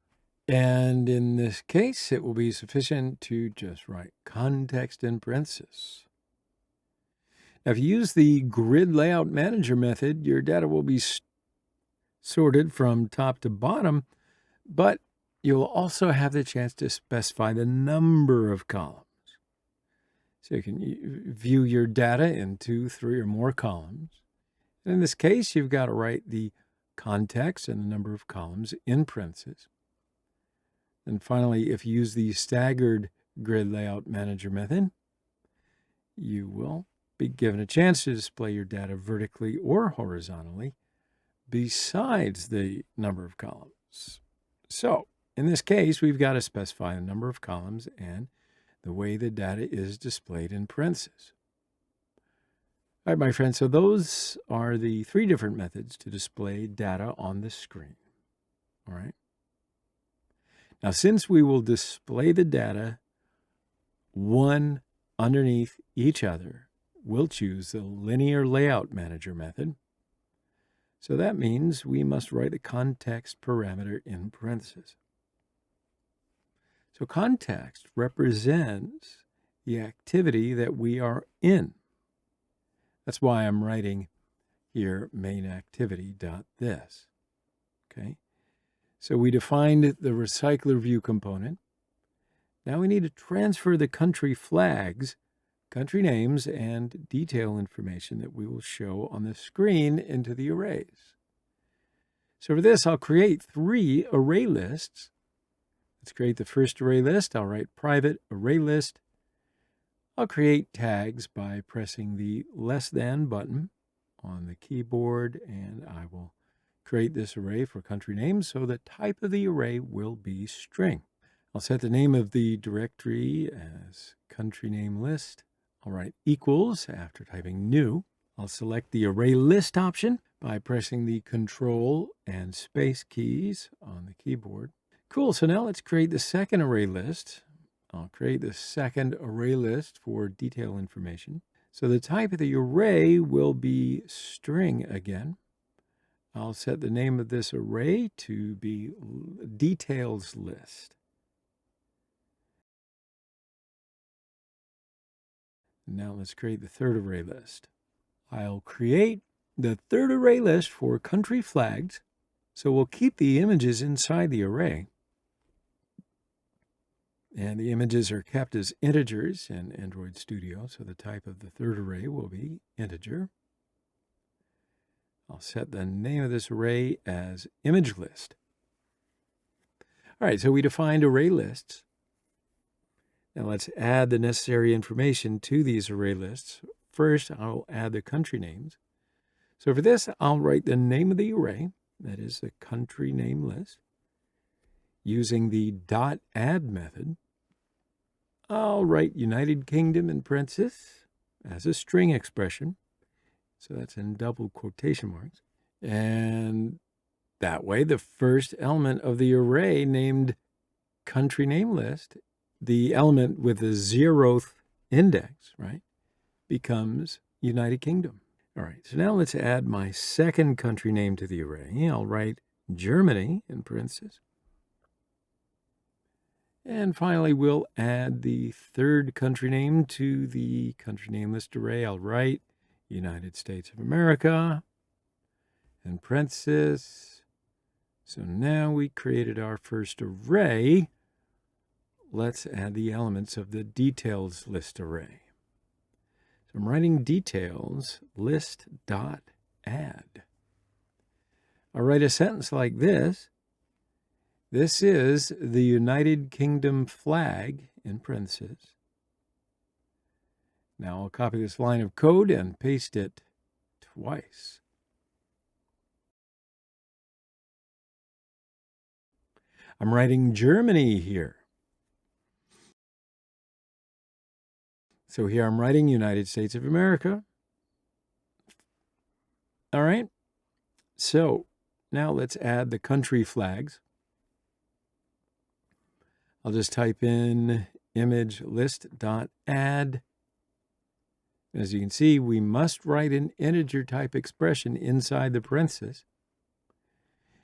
And in this case, it will be sufficient to just write context in parentheses. Now, if you use the Grid Layout Manager method, your data will be sorted from top to bottom, but you'll also have the chance to specify the number of columns. So you can view your data in 2, 3, or more columns. In this case, you've got to write the context and the number of columns in parentheses. And finally, if you use the staggered Grid Layout Manager method, you will be given a chance to display your data vertically or horizontally besides the number of columns. So in this case, we've got to specify the number of columns and the way the data is displayed in parentheses. All right, my friends, so those are the 3 different methods to display data on the screen. All right. Now, since we will display the data one underneath each other, we'll choose the Linear Layout Manager method. So that means we must write the context parameter in parentheses. So context represents the activity that we are in. That's why I'm writing here main activity.this. Okay. So we defined the RecyclerView component. Now we need to transfer the country flags, country names, and detail information that we will show on the screen into the arrays. So for this, I'll create 3 array lists. Let's create the first array list. I'll write private array list. I'll create tags by pressing the less than button on the keyboard, and I will create this array for country names, so the type of the array will be string. I'll set the name of the directory as country name list. I'll write equals after typing new. I'll select the array list option by pressing the Control and Space keys on the keyboard. Cool, so now let's create the second array list. I'll create the second array list for detail information. So the type of the array will be string again. I'll set the name of this array to be details list. Now let's create the third array list. I'll create the third array list for country flags. So we'll keep the images inside the array. And the images are kept as integers in Android Studio, so the type of the third array will be integer. I'll set the name of this array as image list. All right, so we defined array lists. Now let's add the necessary information to these array lists. First, I'll add the country names. So for this, I'll write the name of the array, that is the country name list. Using the .add method, I'll write United Kingdom in parentheses as a string expression. So that's in double quotation marks. And that way, the first element of the array named country name list, the element with the 0th index, right, becomes United Kingdom. All right, so now let's add my second country name to the array. I'll write Germany in parentheses. And finally, we'll add the third country name to the country name list array. I'll write United States of America in parentheses. So now we created our first array. Let's add the elements of the details list array. So I'm writing details list.add. I'll write a sentence like this. This is the United Kingdom flag in parentheses. Now I'll copy this line of code and paste it twice. I'm writing Germany here. So here I'm writing United States of America. All right. So now let's add the country flags. I'll just type in image list.add. As you can see, we must write an integer type expression inside the parentheses.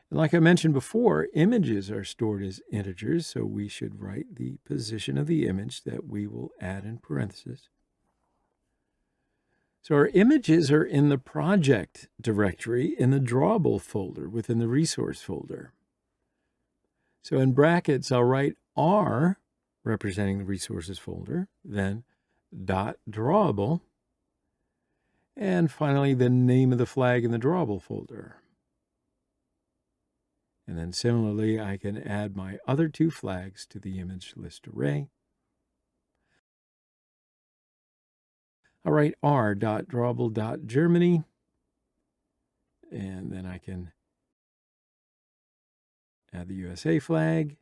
And like I mentioned before, images are stored as integers, so we should write the position of the image that we will add in parentheses. So our images are in the project directory in the drawable folder within the resource folder. So in brackets, I'll write R, representing the resources folder, then .drawable, and finally the name of the flag in the drawable folder. And then similarly, I can add my other two flags to the image list array. I'll write r.drawable.germany, and then I can add the USA flag.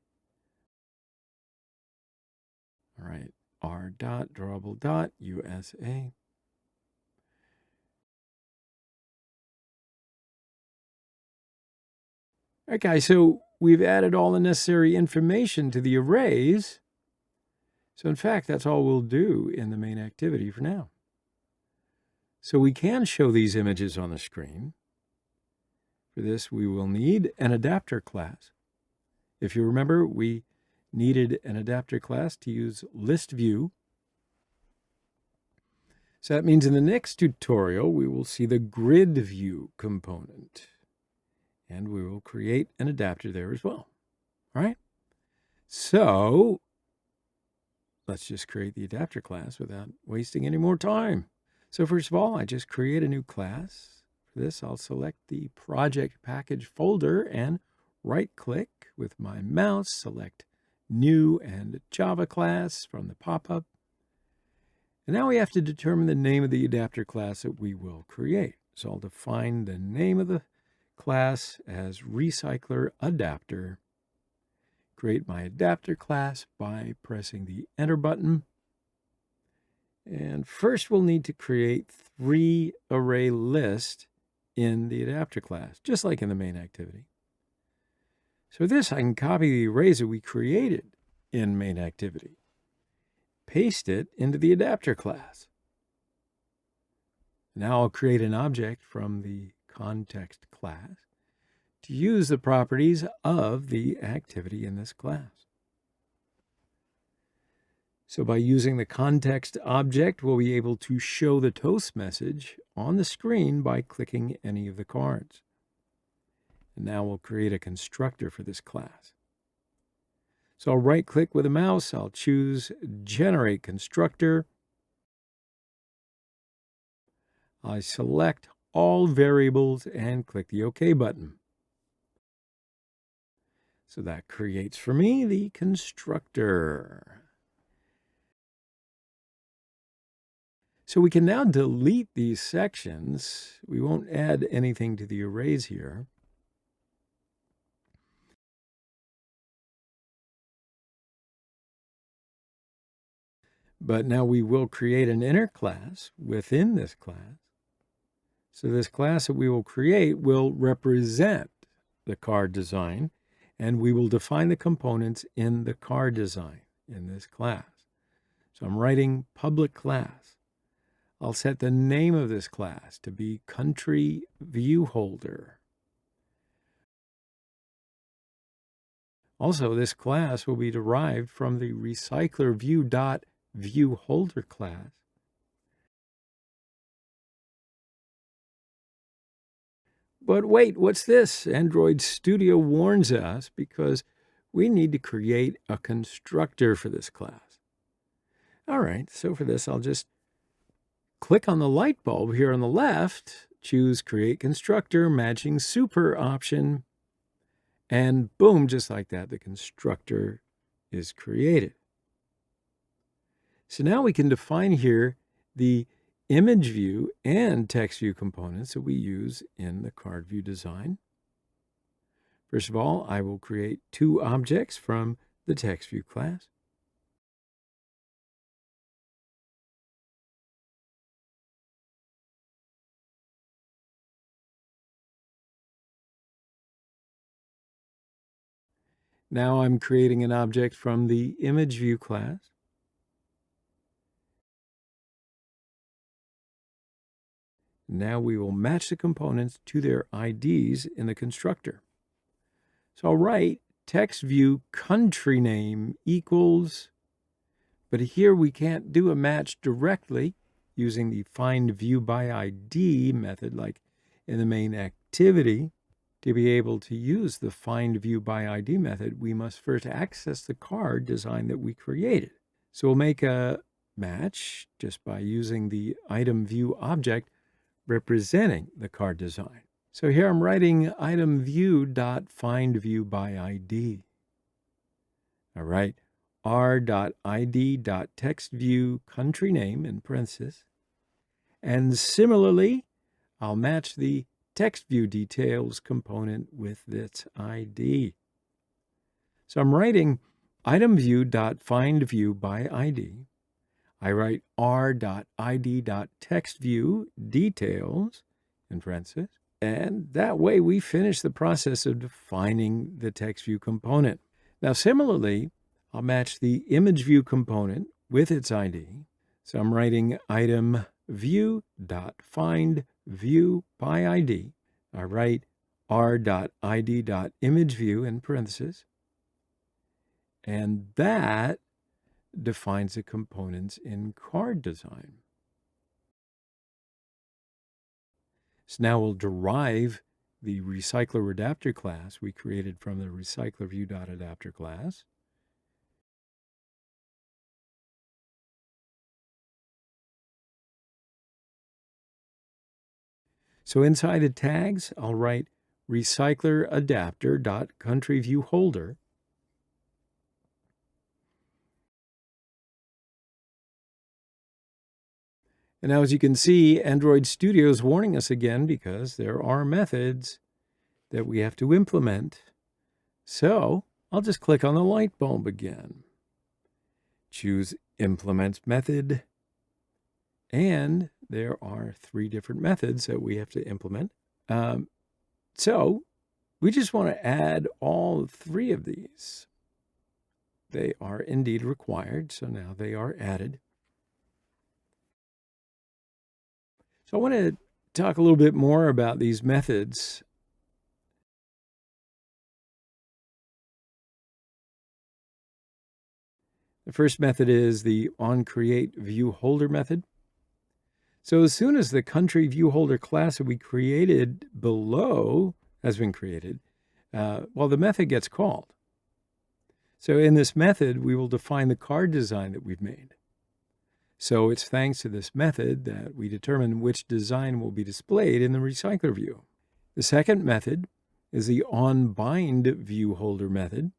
All right, r.drawable.usa. Okay, so we've added all the necessary information to the arrays. So in fact, that's all we'll do in the main activity for now. So we can show these images on the screen. For this, we will need an adapter class. If you remember, we needed an adapter class to use ListView. So that means in the next tutorial, we will see the GridView component. And we will create an adapter there as well. All right? So let's just create the adapter class without wasting any more time. So first of all, I just create a new class. For this, I'll select the project package folder and right-click with my mouse, select New and Java class from the pop-up. And now we have to determine the name of the adapter class that we will create. So I'll define the name of the class as RecyclerAdapter. Create my adapter class by pressing the Enter button. And first we'll need to create 3 array list in the adapter class, just like in the main activity. So with this, I can copy the arrays that we created in main activity, paste it into the adapter class. Now I'll create an object from the context class to use the properties of the activity in this class. So by using the context object, we'll be able to show the toast message on the screen by clicking any of the cards. And now we'll create a constructor for this class. So I'll right-click with a mouse, I'll choose Generate Constructor. I select all variables and click the OK button. So that creates for me the constructor. So we can now delete these sections. We won't add anything to the arrays here. But now we will create an inner class within this class. So this class that we will create will represent the card design, and we will define the components in the card design in this class. So I'm writing public class. I'll set the name of this class to be Country View Holder. Also, this class will be derived from the RecyclerView.viewHolder class. But wait, what's this? Android Studio warns us because we need to create a constructor for this class. All right, so for this, I'll just click on the light bulb here on the left, choose Create Constructor, Matching Super option, and boom, just like that, the constructor is created. So now we can define here the image view and text view components that we use in the card view design. First of all, I will create two objects from the text view class. Now I'm creating an object from the image view class. Now we will match the components to their IDs in the constructor. So I'll write text view country name equals, but here we can't do a match directly using the find view by ID method like in the main activity. To be able to use the find view by ID method, we must first access the card design that we created. So we'll make a match just by using the item view object representing the card design. So here I'm writing item view dot find view by ID. All right, r.id dot text view country name in parentheses. And similarly, I'll match the text view details component with this ID. So I'm writing item view dot find view by ID. I write r.id.text view details in parentheses. And that way we finish the process of defining the text view component. Now, similarly, I'll match the image view component with its ID. So I'm writing item view.find view by ID. I write r.id.imageView in parentheses. And that defines the components in card design. So now we'll derive the RecyclerAdapter class we created from the RecyclerView.adapter class. So inside the tags, I'll write RecyclerAdapter.CountryViewHolder. And now, as you can see, Android Studio is warning us again because there are methods that we have to implement. So I'll just click on the light bulb again. Choose Implement Method. And there are 3 different methods that we have to implement. So we just want to add all 3 of these. They are indeed required, so now they are added. So I want to talk a little bit more about these methods. The first method is the onCreateViewHolder method. So as soon as the CountryViewHolder class that we created below has been created, the method gets called. So in this method, we will define the card design that we've made. So it's thanks to this method that we determine which design will be displayed in the Recycler view. The second method is the onBindViewHolder method.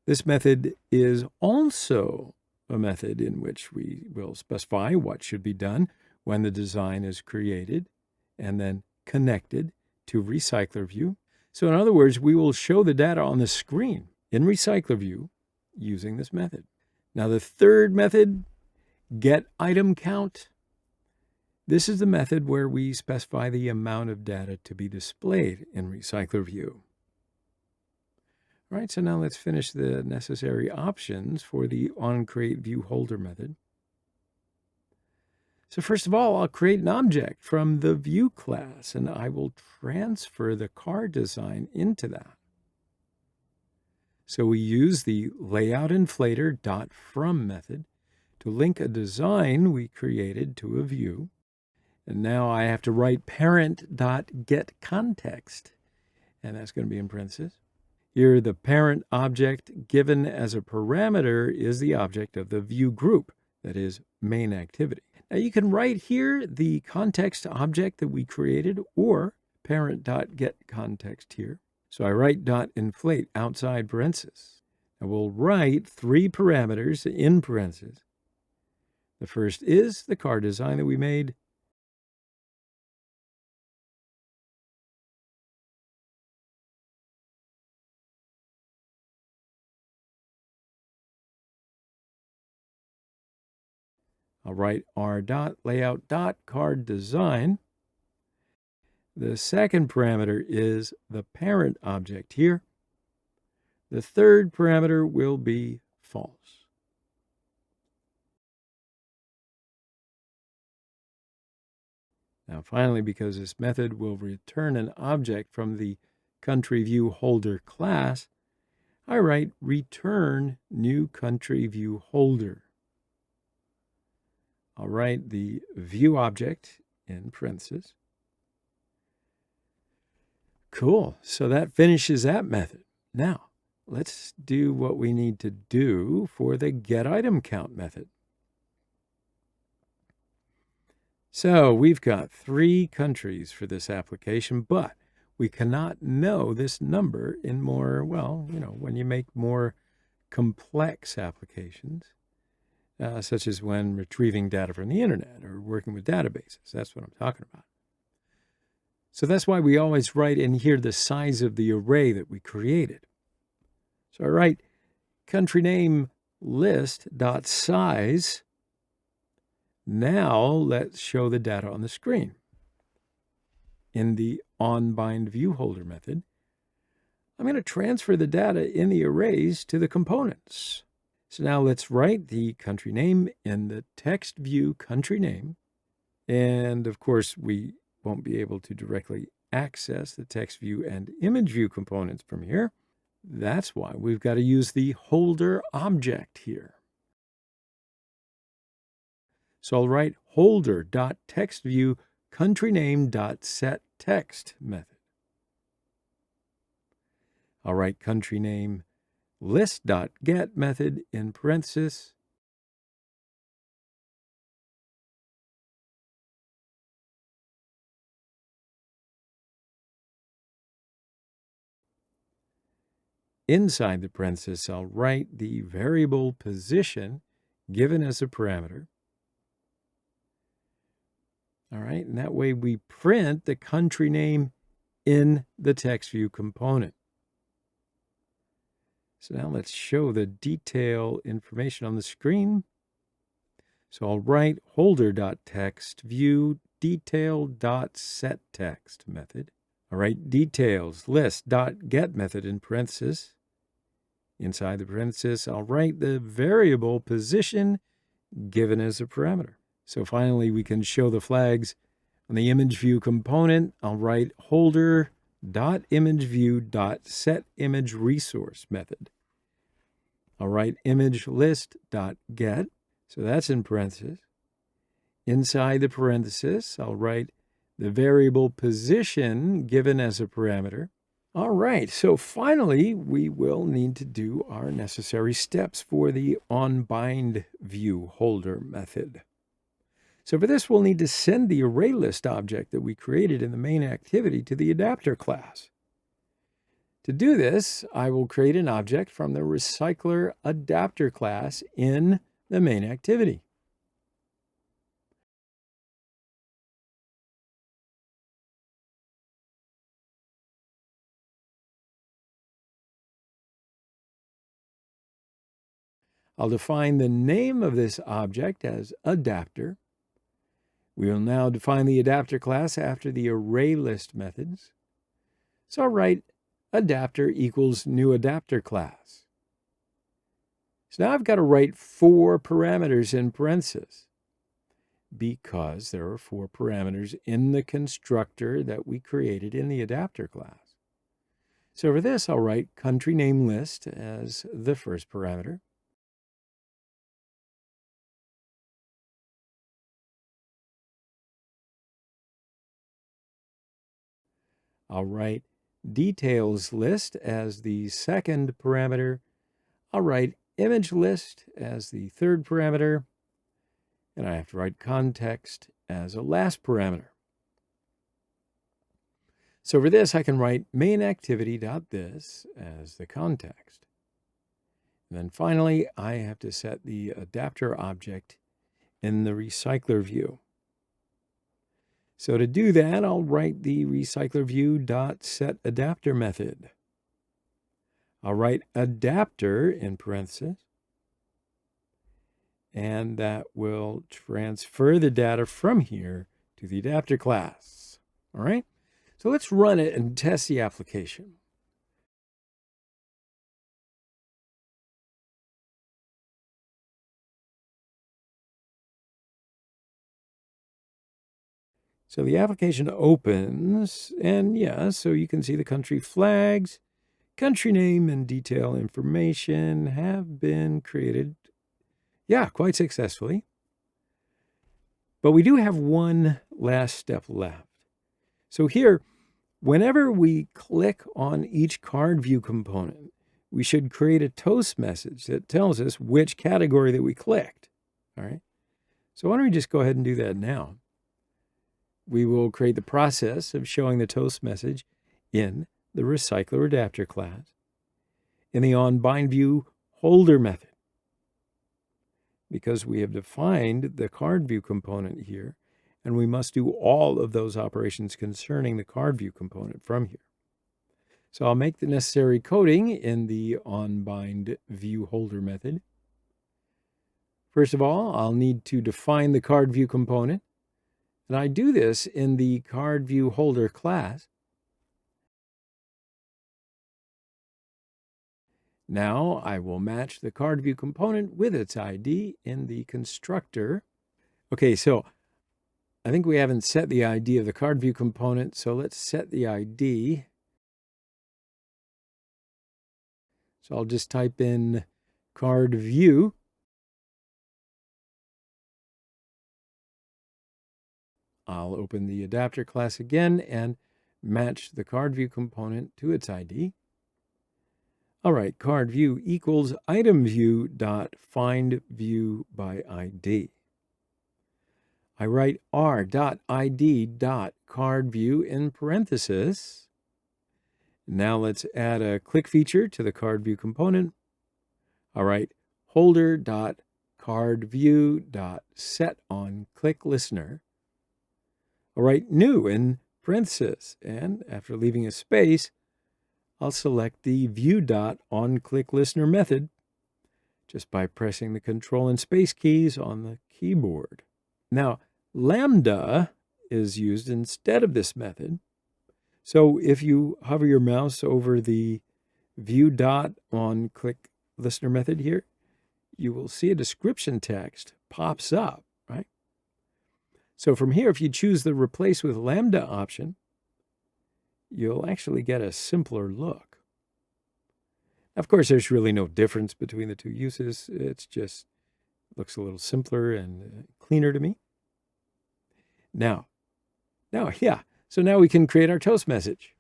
This method is also a method in which we will specify what should be done when the design is created and then connected to RecyclerView. So in other words, we will show the data on the screen in RecyclerView using this method. Now the third method, getItemCount. This is the method where we specify the amount of data to be displayed in RecyclerView. All right, so now let's finish the necessary options for the onCreateViewHolder method. So first of all, I'll create an object from the view class, and I will transfer the card design into that. So we use the layoutinflator.from method to link a design we created to a view. And now I have to write parent.getContext, and that's going to be in parentheses. Here, the parent object given as a parameter is the object of the view group, that is, main activity. Now you can write here the context object that we created, or parent.getContext here. So I write .inflate outside parentheses. Now we'll write 3 parameters in parentheses. The first is the car design that we made. I'll write r.layout.cardDesign. The second parameter is the parent object here. The third parameter will be false. Now finally, because this method will return an object from the CountryView holder class, I write return new CountryView holder. I'll write the view object in parentheses. Cool. So that finishes that method. Now, let's do what we need to do for the getItemCount method. So we've got 3 countries for this application, but we cannot know this number in more, well, when you make more complex applications. Such as when retrieving data from the internet or working with databases. That's what I'm talking about. So that's why we always write in here the size of the array that we created. So I write country name list.size. Now let's show the data on the screen. In the onBindViewHolder method, I'm going to transfer the data in the arrays to the components. So now let's write the country name in the text view country name. And of course, we won't be able to directly access the text view and image view components from here. That's why we've got to use the holder object here. So I'll write holder.textView countryname.setText method. I'll write country name list.get method in parentheses. Inside the parenthesis, I'll write the variable position given as a parameter. All right, and that way we print the country name in the text view component. So now let's show the detail information on the screen. So I'll write holder.textView detail.setText method. I'll write details list.get method in parentheses. Inside the parenthesis, I'll write the variable position given as a parameter. So finally, we can show the flags on the image view component. I'll write holder.imageView.setImageResource method. I'll write imageList.get. So that's in parentheses. Inside the parenthesis, I'll write the variable position given as a parameter. All right, so finally, we will need to do our necessary steps for the onBindViewHolder method. So for this, we'll need to send the ArrayList object that we created in the main activity to the adapter class. To do this, I will create an object from the RecyclerAdapter class in the main activity. I'll define the name of this object as adapter. We will now define the adapter class after the ArrayList methods. So I'll write adapter equals new adapter class. So now I've got to write 4 parameters in parentheses because there are 4 parameters in the constructor that we created in the adapter class. So for this, I'll write country name list as the first parameter. I'll write details list as the second parameter. I'll write image list as the third parameter. And I have to write context as a last parameter. So for this, I can write main activity.this as the context. And then finally, I have to set the adapter object in the RecyclerView. So to do that, I'll write the RecyclerView.setAdapter method. I'll write adapter in parentheses, and that will transfer the data from here to the adapter class. All right, so let's run it and test the application. So the application opens, and yeah, so you can see the country flags, country name, and detail information have been created. Yeah, quite successfully. But we do have one last step left. So here, whenever we click on each card view component, we should create a toast message that tells us which category that we clicked. All right. So why don't we just go ahead and do that now? We will create the process of showing the toast message in the Recycler Adapter class in the onBindView holder method. Because we have defined the card view component here, and we must do all of those operations concerning the card view component from here. So I'll make the necessary coding in the onBindView holder method. First of all, I'll need to define the card view component. And I do this in the card view holder class. Now I will match the card view component with its ID in the constructor. Okay, so I think we haven't set the ID of the card view component, so let's set the ID. So I'll just type in card view. I'll open the adapter class again and match the card view component to its ID. All right, card view equals item view dot find view by ID. I write r dot ID dot card view in parentheses. Now let's add a click feature to the card view component. All right, holder dot card view dot set on click listener. All right, new in parentheses, and after leaving a space, I'll select the view.onClickListener method just by pressing the Control and Space keys on the keyboard. Now, lambda is used instead of this method. So if you hover your mouse over the view.onClickListener method here, you will see a description text pops up, right? So from here, if you choose the Replace with Lambda option, you'll actually get a simpler look. Of course, there's really no difference between the two uses. It's just looks a little simpler and cleaner to me. Now, so now we can create our toast message.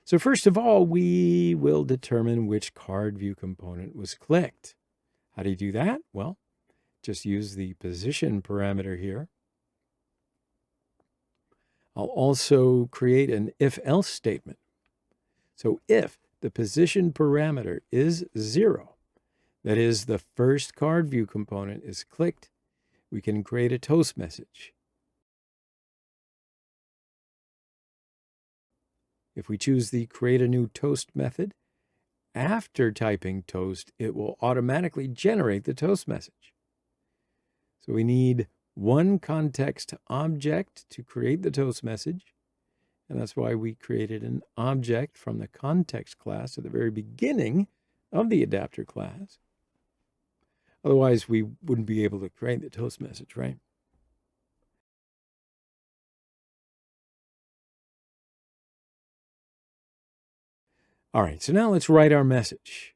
So first of all, we will determine which card view component was clicked. How do you do that? Well, just use the position parameter here. I'll also create an if-else statement. So if the position parameter is 0, that is, the first card view component is clicked, we can create a toast message. If we choose the create a new toast method, after typing toast, it will automatically generate the toast message. So we need one context object to create the toast message. And that's why we created an object from the context class at the very beginning of the adapter class. Otherwise, we wouldn't be able to create the toast message, right? All right, so now let's write our message.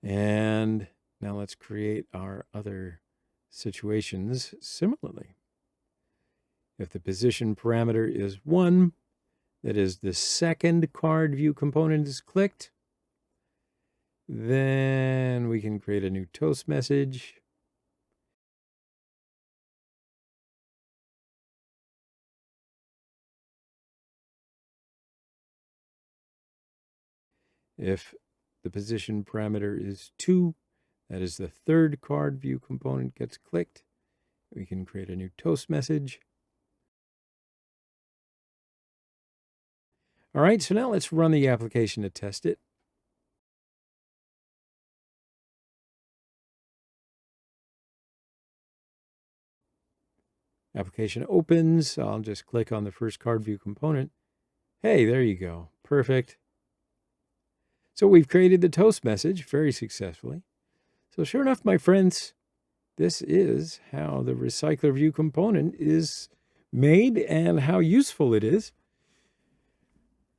And now let's create our other situations similarly. If the position parameter is 1, that is the second card view component is clicked, then we can create a new toast message. If the position parameter is 2, that is the third card view component gets clicked, we can create a new toast message. All right, so now let's run the application to test it. Application opens. I'll just click on the first card view component. Hey, there you go. Perfect. So we've created the toast message very successfully. So sure enough, my friends, this is how the RecyclerView component is made and how useful it is.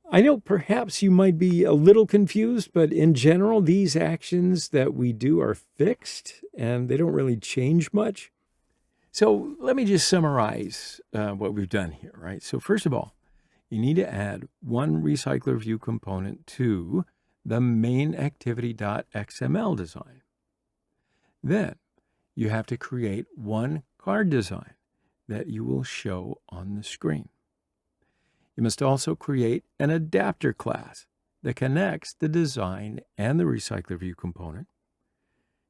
I know perhaps you might be a little confused, but in general, these actions that we do are fixed and they don't really change much. So let me just summarize what we've done here, right? So first of all, you need to add one RecyclerView component to the main activity.xml design. Then you have to create one card design that you will show on the screen. You must also create an adapter class that connects the design and the RecyclerView component.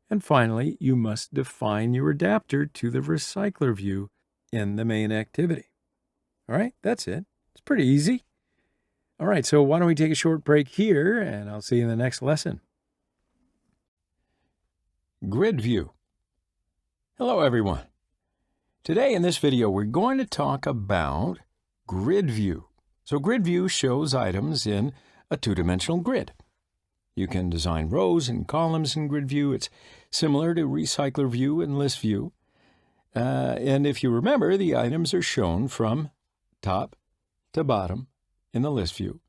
And finally, you must define your adapter to the RecyclerView in the main activity. All right, that's it. It's pretty easy. All right, so why don't we take a short break here, and I'll see you in the next lesson. GridView. Hello, everyone. Today in this video, we're going to talk about GridView. So GridView shows items in a two-dimensional grid. You can design rows and columns in GridView. It's similar to RecyclerView and ListView. And if you remember, the items are shown from top to bottom in the ListView.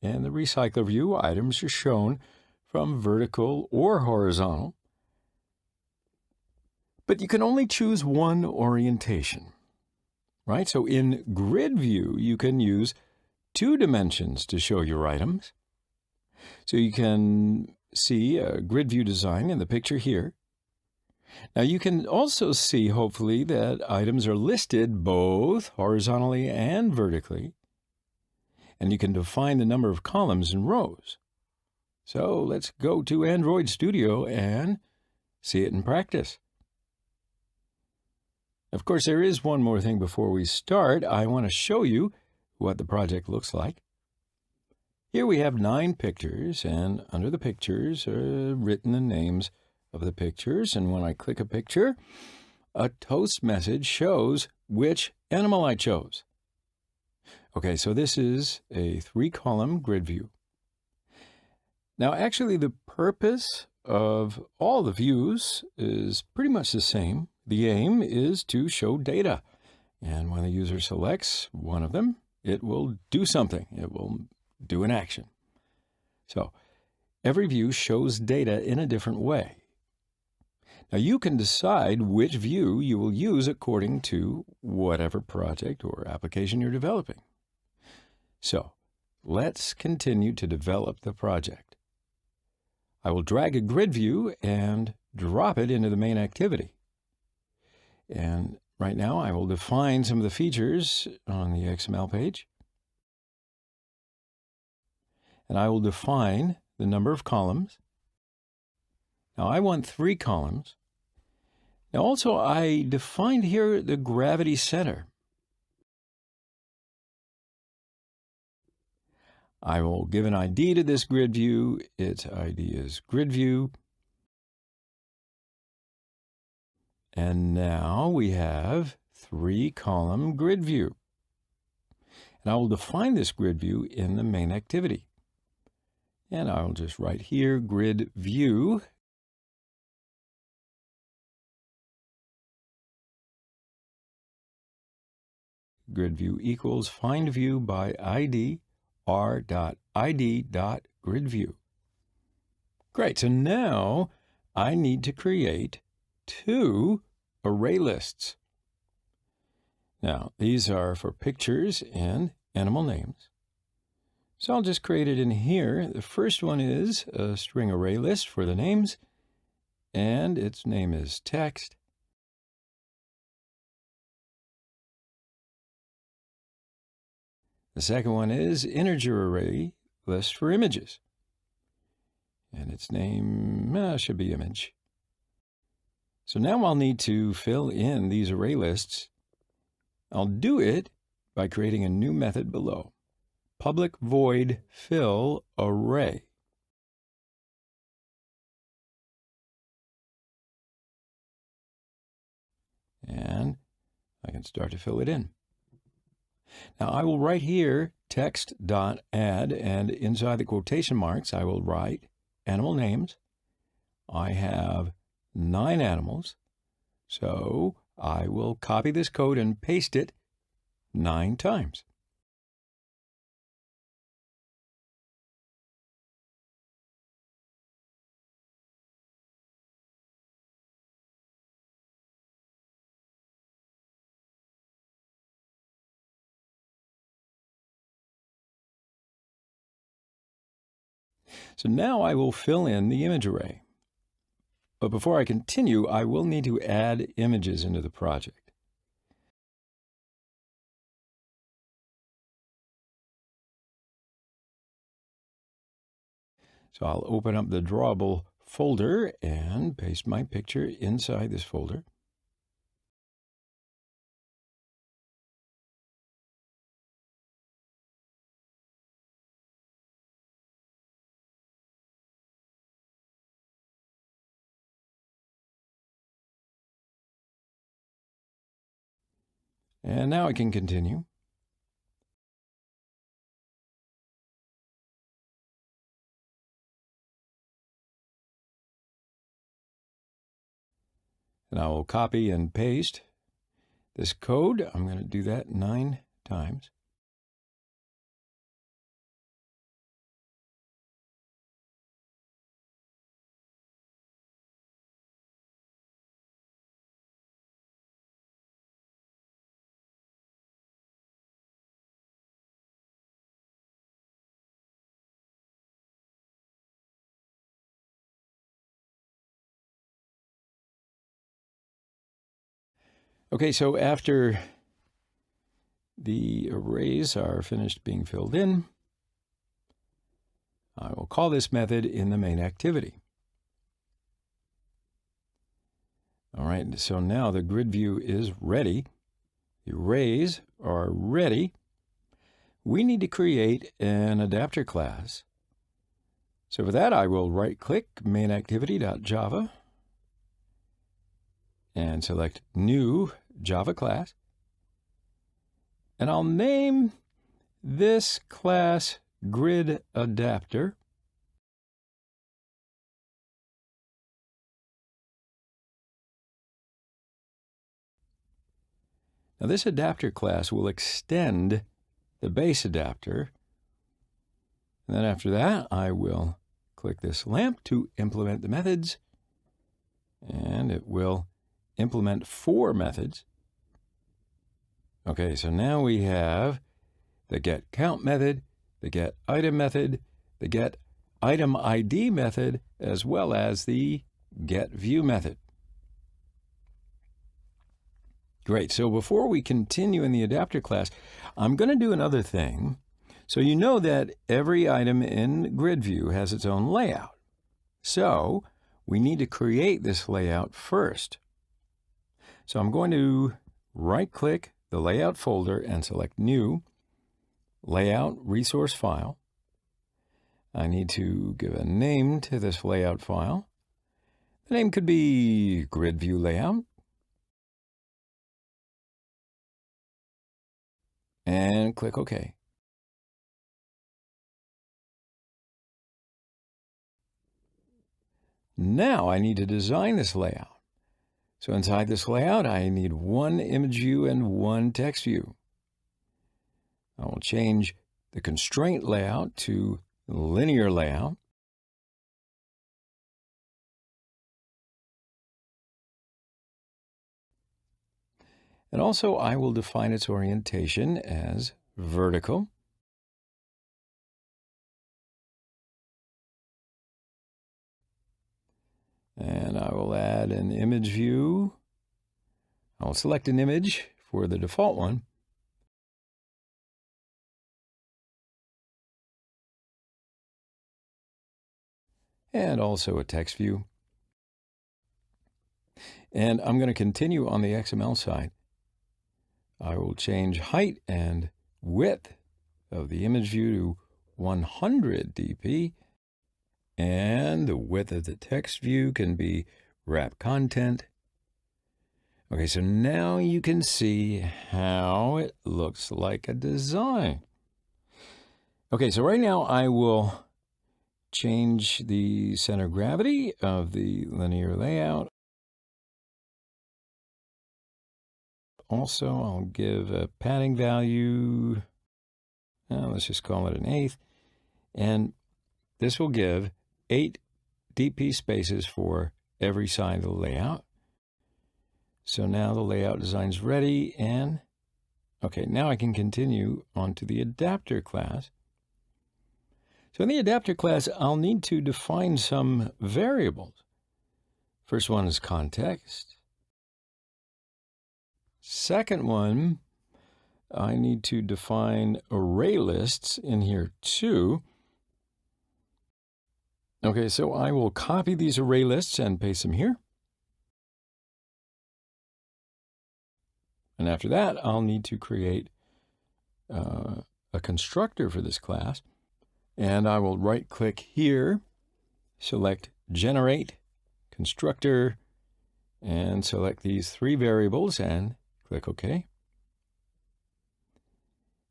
And the RecyclerView items are shown from vertical or horizontal. But you can only choose one orientation, right? So in GridView, you can use 2 dimensions to show your items. So you can see a GridView design in the picture here. Now you can also see, hopefully, that items are listed both horizontally and vertically. And you can define the number of columns and rows. So let's go to Android Studio and see it in practice. Of course, there is one more thing before we start. I want to show you what the project looks like. Here we have 9 pictures, and under the pictures are written the names of the pictures. And when I click a picture, a toast message shows which animal I chose. Okay, so this is a 3-column grid view. Now, actually, the purpose of all the views is pretty much the same. The aim is to show data. And when the user selects one of them, it will do something. It will do an action. So every view shows data in a different way. Now you can decide which view you will use according to whatever project or application you're developing. So let's continue to develop the project. I will drag a grid view and drop it into the main activity. And right now I will define some of the features on the XML page. And I will define the number of columns. Now I want 3 columns. Now also I defined here the gravity center. I will give an ID to this grid view. Its ID is GridView. And now we have 3-column grid view. And I will define this grid view in the main activity. And I will just write here GridView. GridView equals find view by ID r.id.GridView. Great, so now I need to create 2 array lists. Now, these are for pictures and animal names. So I'll just create it in here. The first one is a string array list for the names, and its name is text. The second one is integer array list for images, and its name should be image. So now I'll need to fill in these array lists. I'll do it by creating a new method below. Public void fill array. And I can start to fill it in. Now I will write here text.add, and inside the quotation marks I will write animal names. I have 9 animals, so I will copy this code and paste it 9 times. So now I will fill in the image array. But before I continue, I will need to add images into the project. So I'll open up the drawable folder and paste my picture inside this folder. And now I can continue. And I will copy and paste this code. I'm going to do that 9 times. Okay, so after the arrays are finished being filled in, I will call this method in the main activity. All right, so now the grid view is ready. The arrays are ready. We need to create an adapter class. So for that, I will right-click mainActivity.java and select New Java Class. And I'll name this class Grid Adapter. Now this adapter class will extend the base adapter. And then after that, I will click this lamp to implement the methods. And it will implement 4 methods. Okay, so now we have the getCount method, the getItem method, the getItemID method, as well as the getView method. Great, so before we continue in the adapter class, I'm going to do another thing. So you know that every item in GridView has its own layout. So we need to create this layout first. So I'm going to right-click the Layout folder and select New, Layout Resource File. I need to give a name to this layout file. The name could be GridView Layout. And click OK. Now I need to design this layout. So inside this layout, I need 1 image view and 1 text view. I will change the constraint layout to linear layout. And also I will define its orientation as vertical. And I will add an image view. I'll select an image for the default one. And also a text view. And I'm going to continue on the XML side. I will change height and width of the image view to 100 dp. And the width of the text view can be wrap content. Okay, so now you can see how it looks like a design. Okay, so right now I will change the center of gravity of the linear layout. Also, I'll give a padding value, let's just call it an 1/8. And this will give 8 dp spaces for every side of the layout. So now the layout design is ready, and okay, now I can continue on to the adapter class. So in the adapter class, I'll need to define some variables. First one is context. Second one, I need to define array lists in here too. Okay, so I will copy these array lists and paste them here. And after that, I'll need to create a constructor for this class. And I will right-click here, select Generate Constructor, and select these 3 variables and click OK.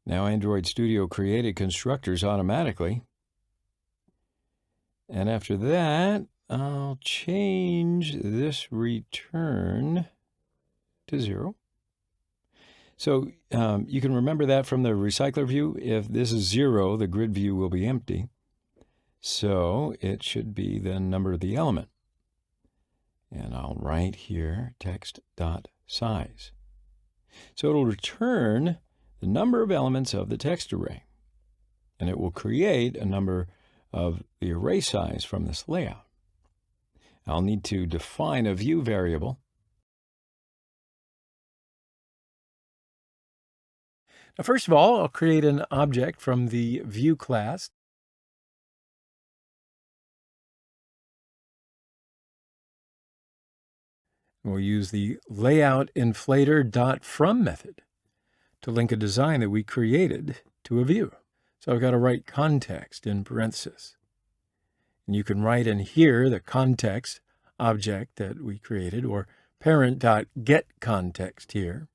Now Android Studio created constructors automatically. And after that, I'll change this return to 0. So you can remember that from the recycler view. If this is 0, the grid view will be empty. So it should be the number of the element. And I'll write here text.size. So it'll return the number of elements of the text array. And it will create a number of the array size from this layout. I'll need to define a view variable. Now, first of all, I'll create an object from the view class. We'll use the layout_inflator.from method to link a design that we created to a view. So I've got to write context in parentheses. And you can write in here the context object that we created, or parent.getContext here.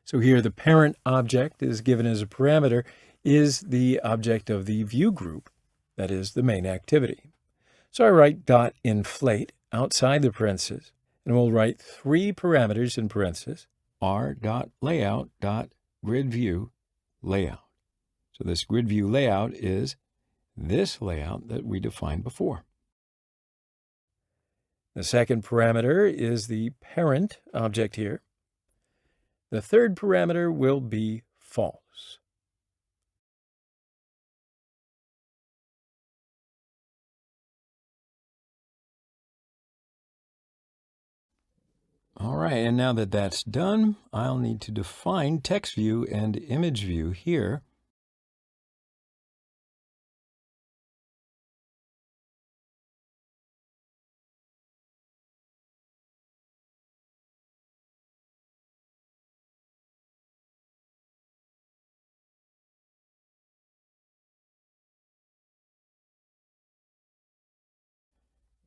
So here the parent object is given as a parameter is the object of the view group, that is the main activity. So I write .inflate outside the parentheses, and we'll write 3 parameters in parentheses, r.layout.gridView layout. So this GridView layout is this layout that we defined before. The second parameter is the parent object here. The third parameter will be false. All right, and now that that's done, I'll need to define text view and image view here.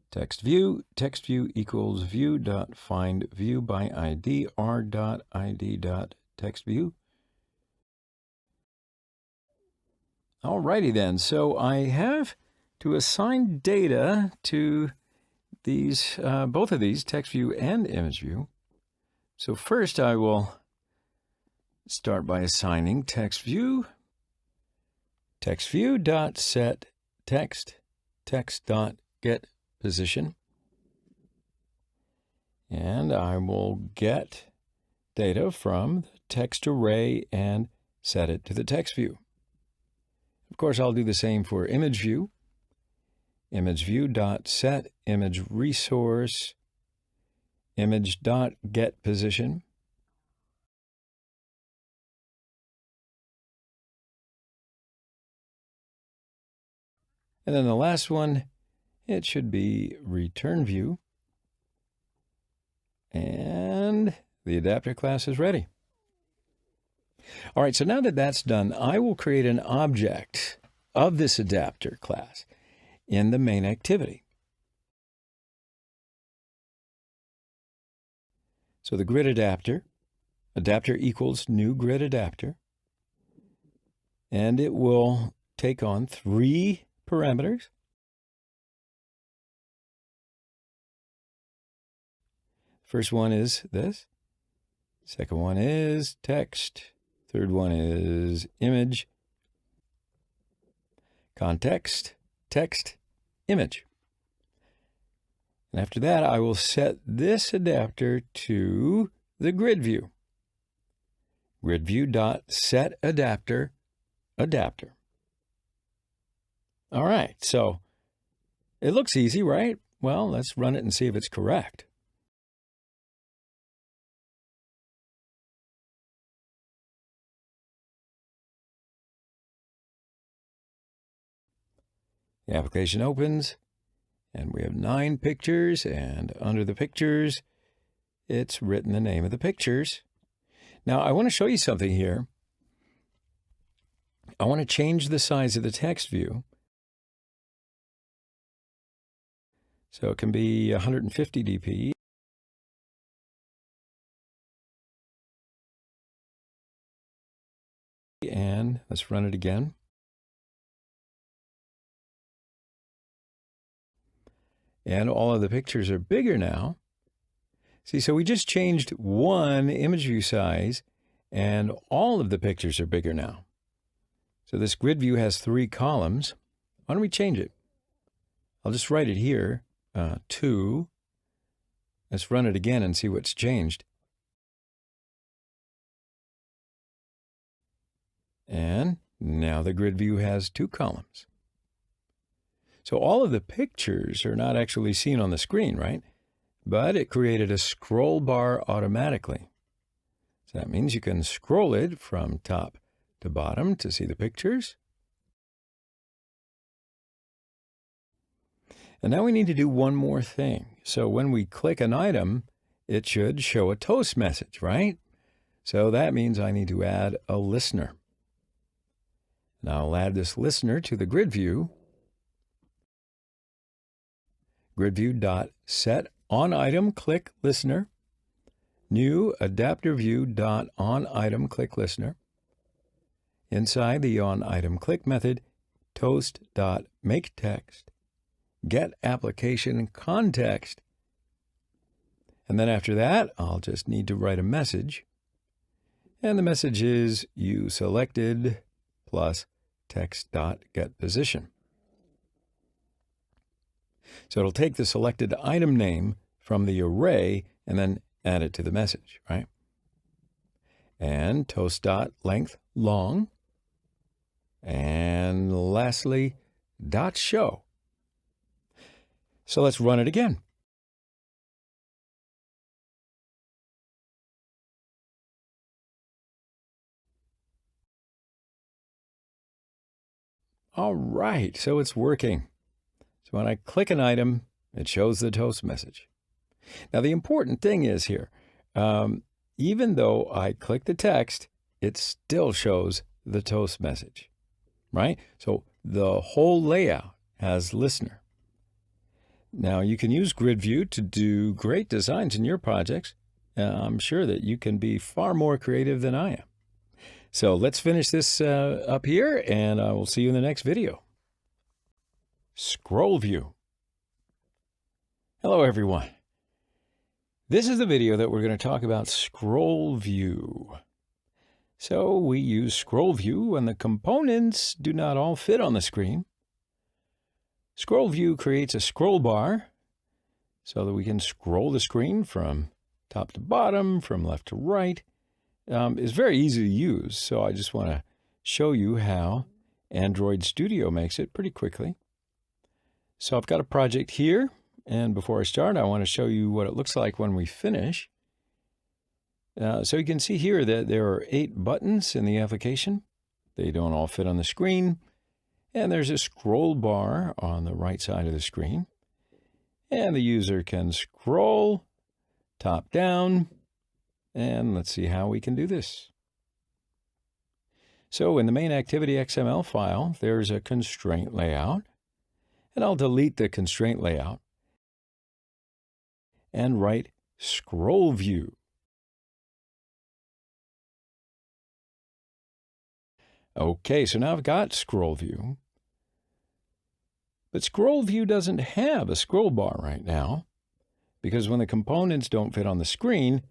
Text view equals view.findView by ID, r.id.textView. Alrighty then, so I have to assign data to these, both of these, text view and image view. So first I will start by assigning text view dot text dot get position, and I will get data from the text array and set it to the text view. Of course, I'll do the same for image view. Image view.set image resource image.getPosition. And then the last one, it should be return view. And the adapter class is ready. All right, so now that that's done, I will create an object of this adapter class in the main activity. So the grid adapter equals new grid adapter, and it will take on 3 parameters. First one is this. Second one is text. Third one is image. Context, text, image. And after that, I will set this adapter to the grid view. GridView.setAdapter, adapter. All right, so it looks easy, right? Well, let's run it and see if it's correct. The application opens, and we have 9 pictures, and under the pictures, it's written the name of the pictures. Now, I want to show you something here. I want to change the size of the text view. So it can be 150 dp. And let's run it again. And all of the pictures are bigger now. See, so we just changed one image view size, and all of the pictures are bigger now. So this grid view has 3 columns. Why don't we change it? I'll just write it here, 2. Let's run it again and see what's changed. And now the grid view has 2 columns. So all of the pictures are not actually seen on the screen, right? But it created a scroll bar automatically. So that means you can scroll it from top to bottom to see the pictures. And now we need to do one more thing. So when we click an item, it should show a toast message, right? So that means I need to add a listener. Now I'll add this listener to the grid view. GridView.setOnItemClickListener, new adapter view.onItemClickListener. Inside the onItemClick method, toast.makeText, get application context. And then after that, I'll just need to write a message. And the message is you selected plus text.getPosition. So it'll take the selected item name from the array and then add it to the message, right? And toast.length long. And lastly, .show. So let's run it again. All right, so it's working. So when I click an item, it shows the toast message. Now, the important thing is here, even though I click the text, it still shows the toast message, right? So the whole layout has listener. Now, you can use GridView to do great designs in your projects. I'm sure that you can be far more creative than I am. So let's finish this up here, and I will see you in the next video. ScrollView. Hello, everyone. This is the video that we're going to talk about ScrollView. So we use ScrollView when the components do not all fit on the screen. ScrollView creates a scroll bar so that we can scroll the screen from top to bottom, from left to right, is very easy to use. So I just want to show you how Android Studio makes it pretty quickly. So I've got a project here, and before I start, I want to show you what it looks like when we finish. So you can see here that there are 8 buttons in the application. They don't all fit on the screen. And there's a scroll bar on the right side of the screen. And the user can scroll top down. And let's see how we can do this. So in the main activity XML file, there's a constraint layout. And I'll delete the constraint layout and write ScrollView. Okay, so now I've got ScrollView. But ScrollView doesn't have a scroll bar right now, because when the components don't fit on the screen,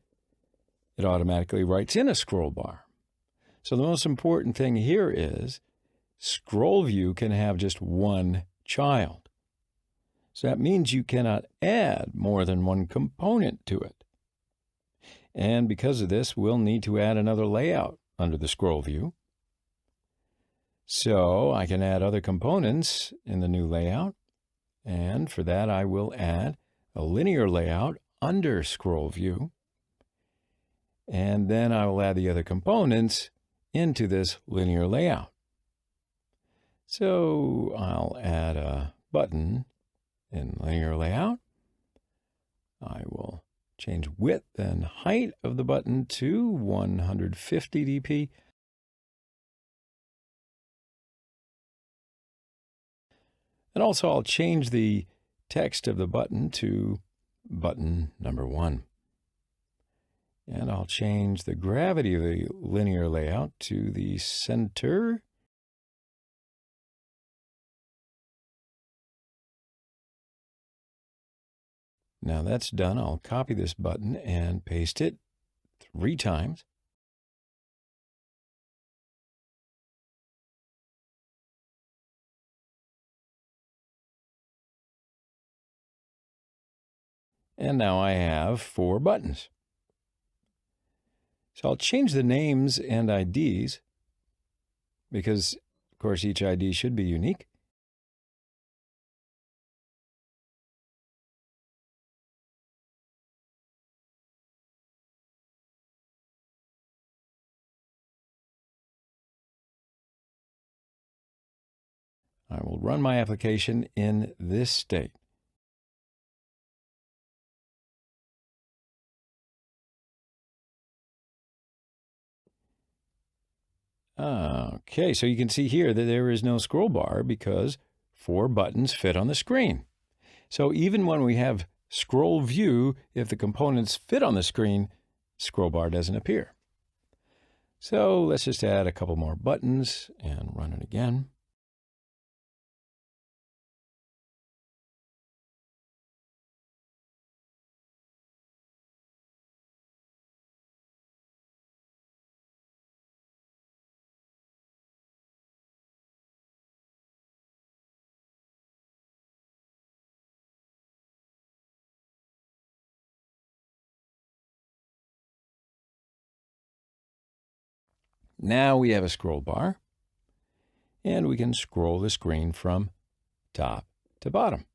it automatically writes in a scroll bar. So the most important thing here is ScrollView can have just one child. So that means you cannot add more than one component to it. And because of this, we'll need to add another layout under the ScrollView. So I can add other components in the new layout. And for that, I will add a linear layout under ScrollView. And then I will add the other components into this linear layout. So I'll add a button in linear layout. I will change width and height of the button to 150 dp. And also I'll change the text of the button to button number 1. And I'll change the gravity of the linear layout to the center. Now that's done. I'll copy this button and paste it 3 times. And now I have 4 buttons. So I'll change the names and IDs because, of course, each ID should be unique. I will run my application in this state. Okay, so you can see here that there is no scroll bar because 4 buttons fit on the screen. So even when we have scroll view, if the components fit on the screen, scroll bar doesn't appear. So let's just add a couple more buttons and run it again. Now we have a scroll bar, and we can scroll the screen from top to bottom.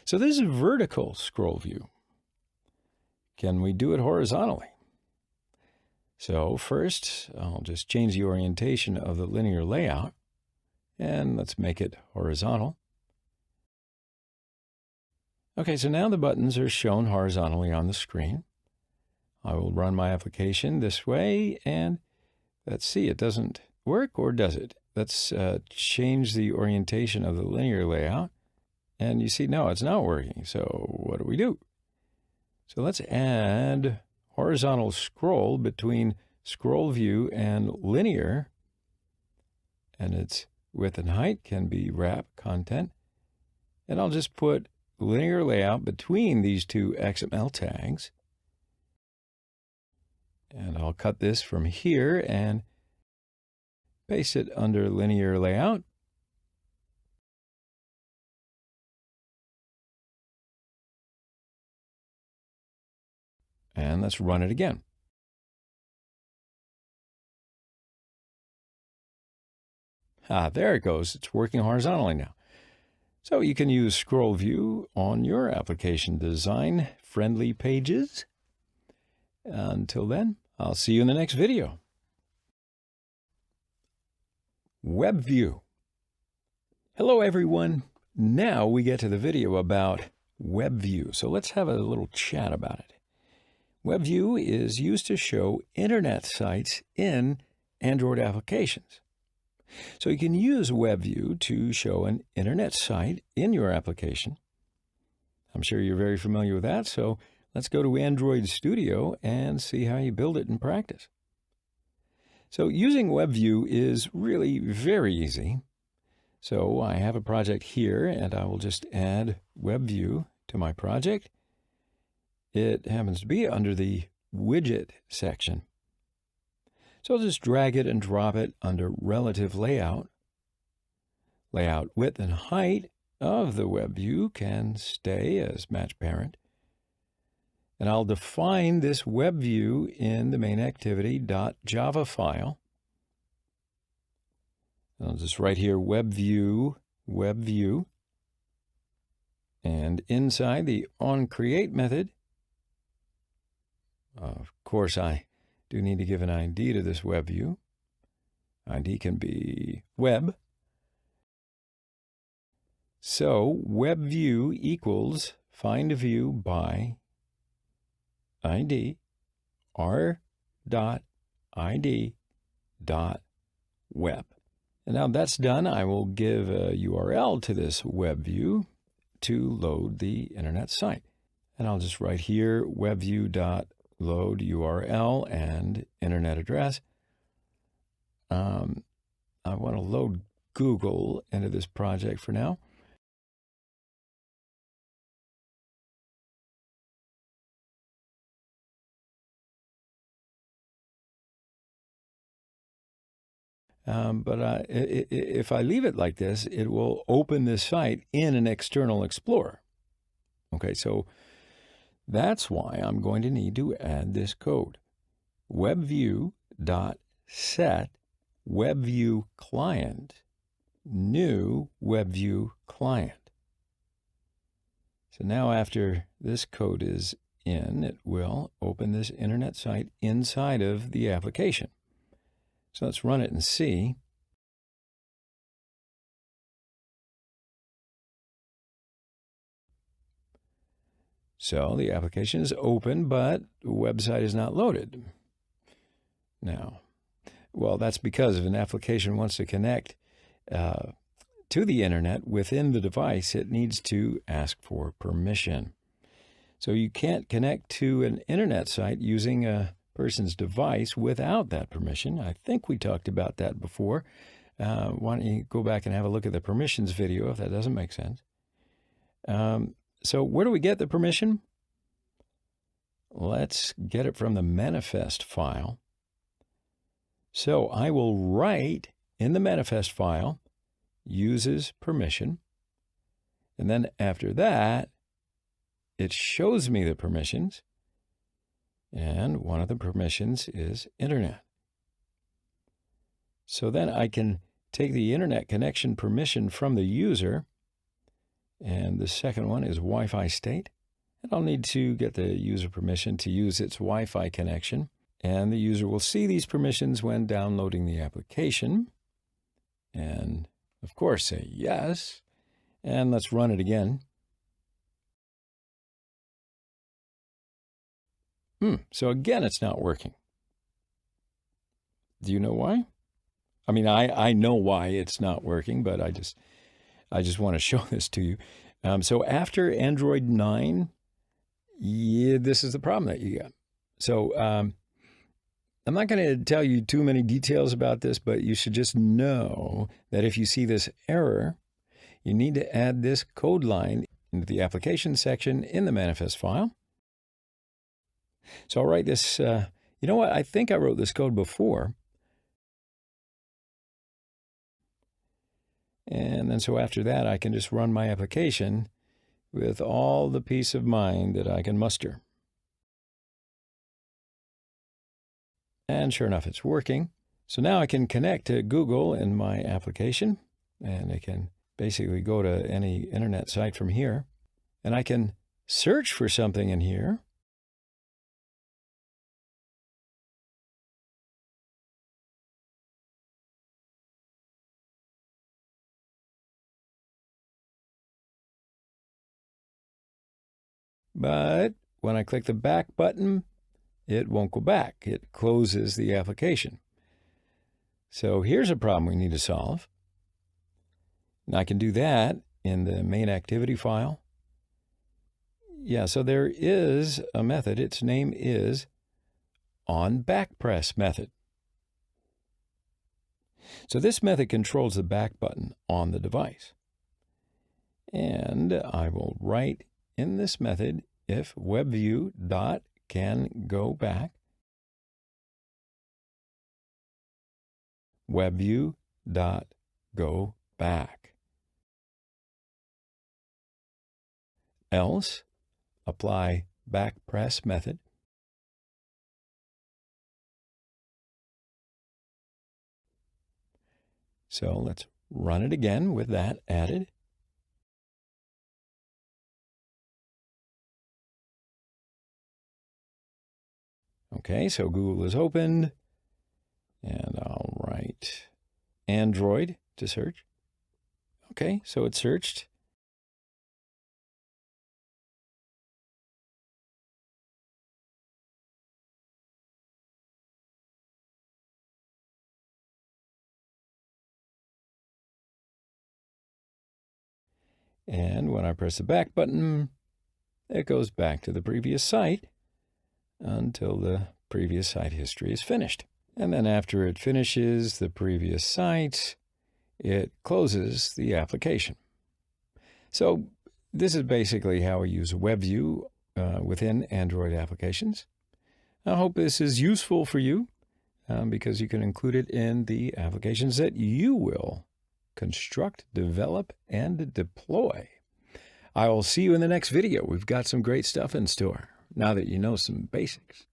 So this is a vertical scroll view. Can we do it horizontally? So first, I'll just change the orientation of the linear layout, and let's make it horizontal. Okay, so now the buttons are shown horizontally on the screen. I will run my application this way, and let's see, it doesn't work, or does it? Let's change the orientation of the linear layout, and you see, no, it's not working. So what do we do? So let's add horizontal scroll between scroll view and linear, and its width and height can be wrap content, and I'll just put linear layout between these 2 XML tags. And I'll cut this from here and paste it under linear layout. And let's run it again. There it goes. It's working horizontally now. So you can use ScrollView on your application design friendly pages. Until then, I'll see you in the next video. WebView. Hello, everyone. Now we get to the video about WebView. So let's have a little chat about it. WebView is used to show internet sites in Android applications. So you can use WebView to show an internet site in your application. I'm sure you're very familiar with that, so let's go to Android Studio and see how you build it in practice. So using WebView is really very easy. So I have a project here, and I will just add WebView to my project. It happens to be under the widget section. So I'll just drag it and drop it under relative layout. Layout width and height of the WebView can stay as match parent. And I'll define this WebView in the main activity.java file. I'll just write here WebView. And inside the onCreate method, of course, I do need to give an ID to this WebView. ID can be web. So WebView equals find view by ID r.id.web. And now that's done, I will give a URL to this WebView to load the internet site. And I'll just write here webview.load URL and internet address. I want to load Google into this project for now. But if I leave it like this, it will open this site in an external explorer. Okay, so that's why I'm going to need to add this code. WebView.set WebView client, new WebView client. So now after this code is in, it will open this internet site inside of the application. So let's run it and see. So the application is open, but the website is not loaded. Now, well, that's because if an application wants to connect to the internet within the device, it needs to ask for permission. So you can't connect to an internet site using a person's device without that permission. I think we talked about that before. Why don't you go back and have a look at the permissions video if that doesn't make sense. So where do we get the permission? Let's get it from the manifest file. So I will write in the manifest file, uses permission. And then after that, it shows me the permissions. And one of the permissions is internet. So then I can take the internet connection permission from the user. And the second one is Wi-Fi state. And I'll need to get the user permission to use its Wi-Fi connection. And the user will see these permissions when downloading the application. And of course, say yes. And let's run it again. So again, it's not working. Do you know why? I mean, I know why it's not working, but I just want to show this to you. So after Android 9, yeah, this is the problem that you got. So I'm not going to tell you too many details about this, but you should just know that if you see this error, you need to add this code line into the application section in the manifest file. So I'll write this, you know what, I think I wrote this code before. And then so after that, I can just run my application with all the peace of mind that I can muster. And sure enough, it's working. So now I can connect to Google in my application, and I can basically go to any internet site from here, and I can search for something in here. But when I click the back button, it won't go back. It closes the application. So here's a problem we need to solve. And I can do that in the main activity file. Yeah, so there is a method. Its name is onBackPress method. So this method controls the back button on the device. And I will write in this method if WebView.canGoBack, WebView.goBack, else apply backpress method. So let's run it again with that added. Okay, so Google is opened, and I'll write Android to search. Okay, so it's searched. And when I press the back button, it goes back to the previous site until the previous site history is finished. And then after it finishes the previous site, it closes the application. So this is basically how we use WebView within Android applications. I hope this is useful for you because you can include it in the applications that you will construct, develop, and deploy. I will see you in the next video. We've got some great stuff in store now that you know some basics.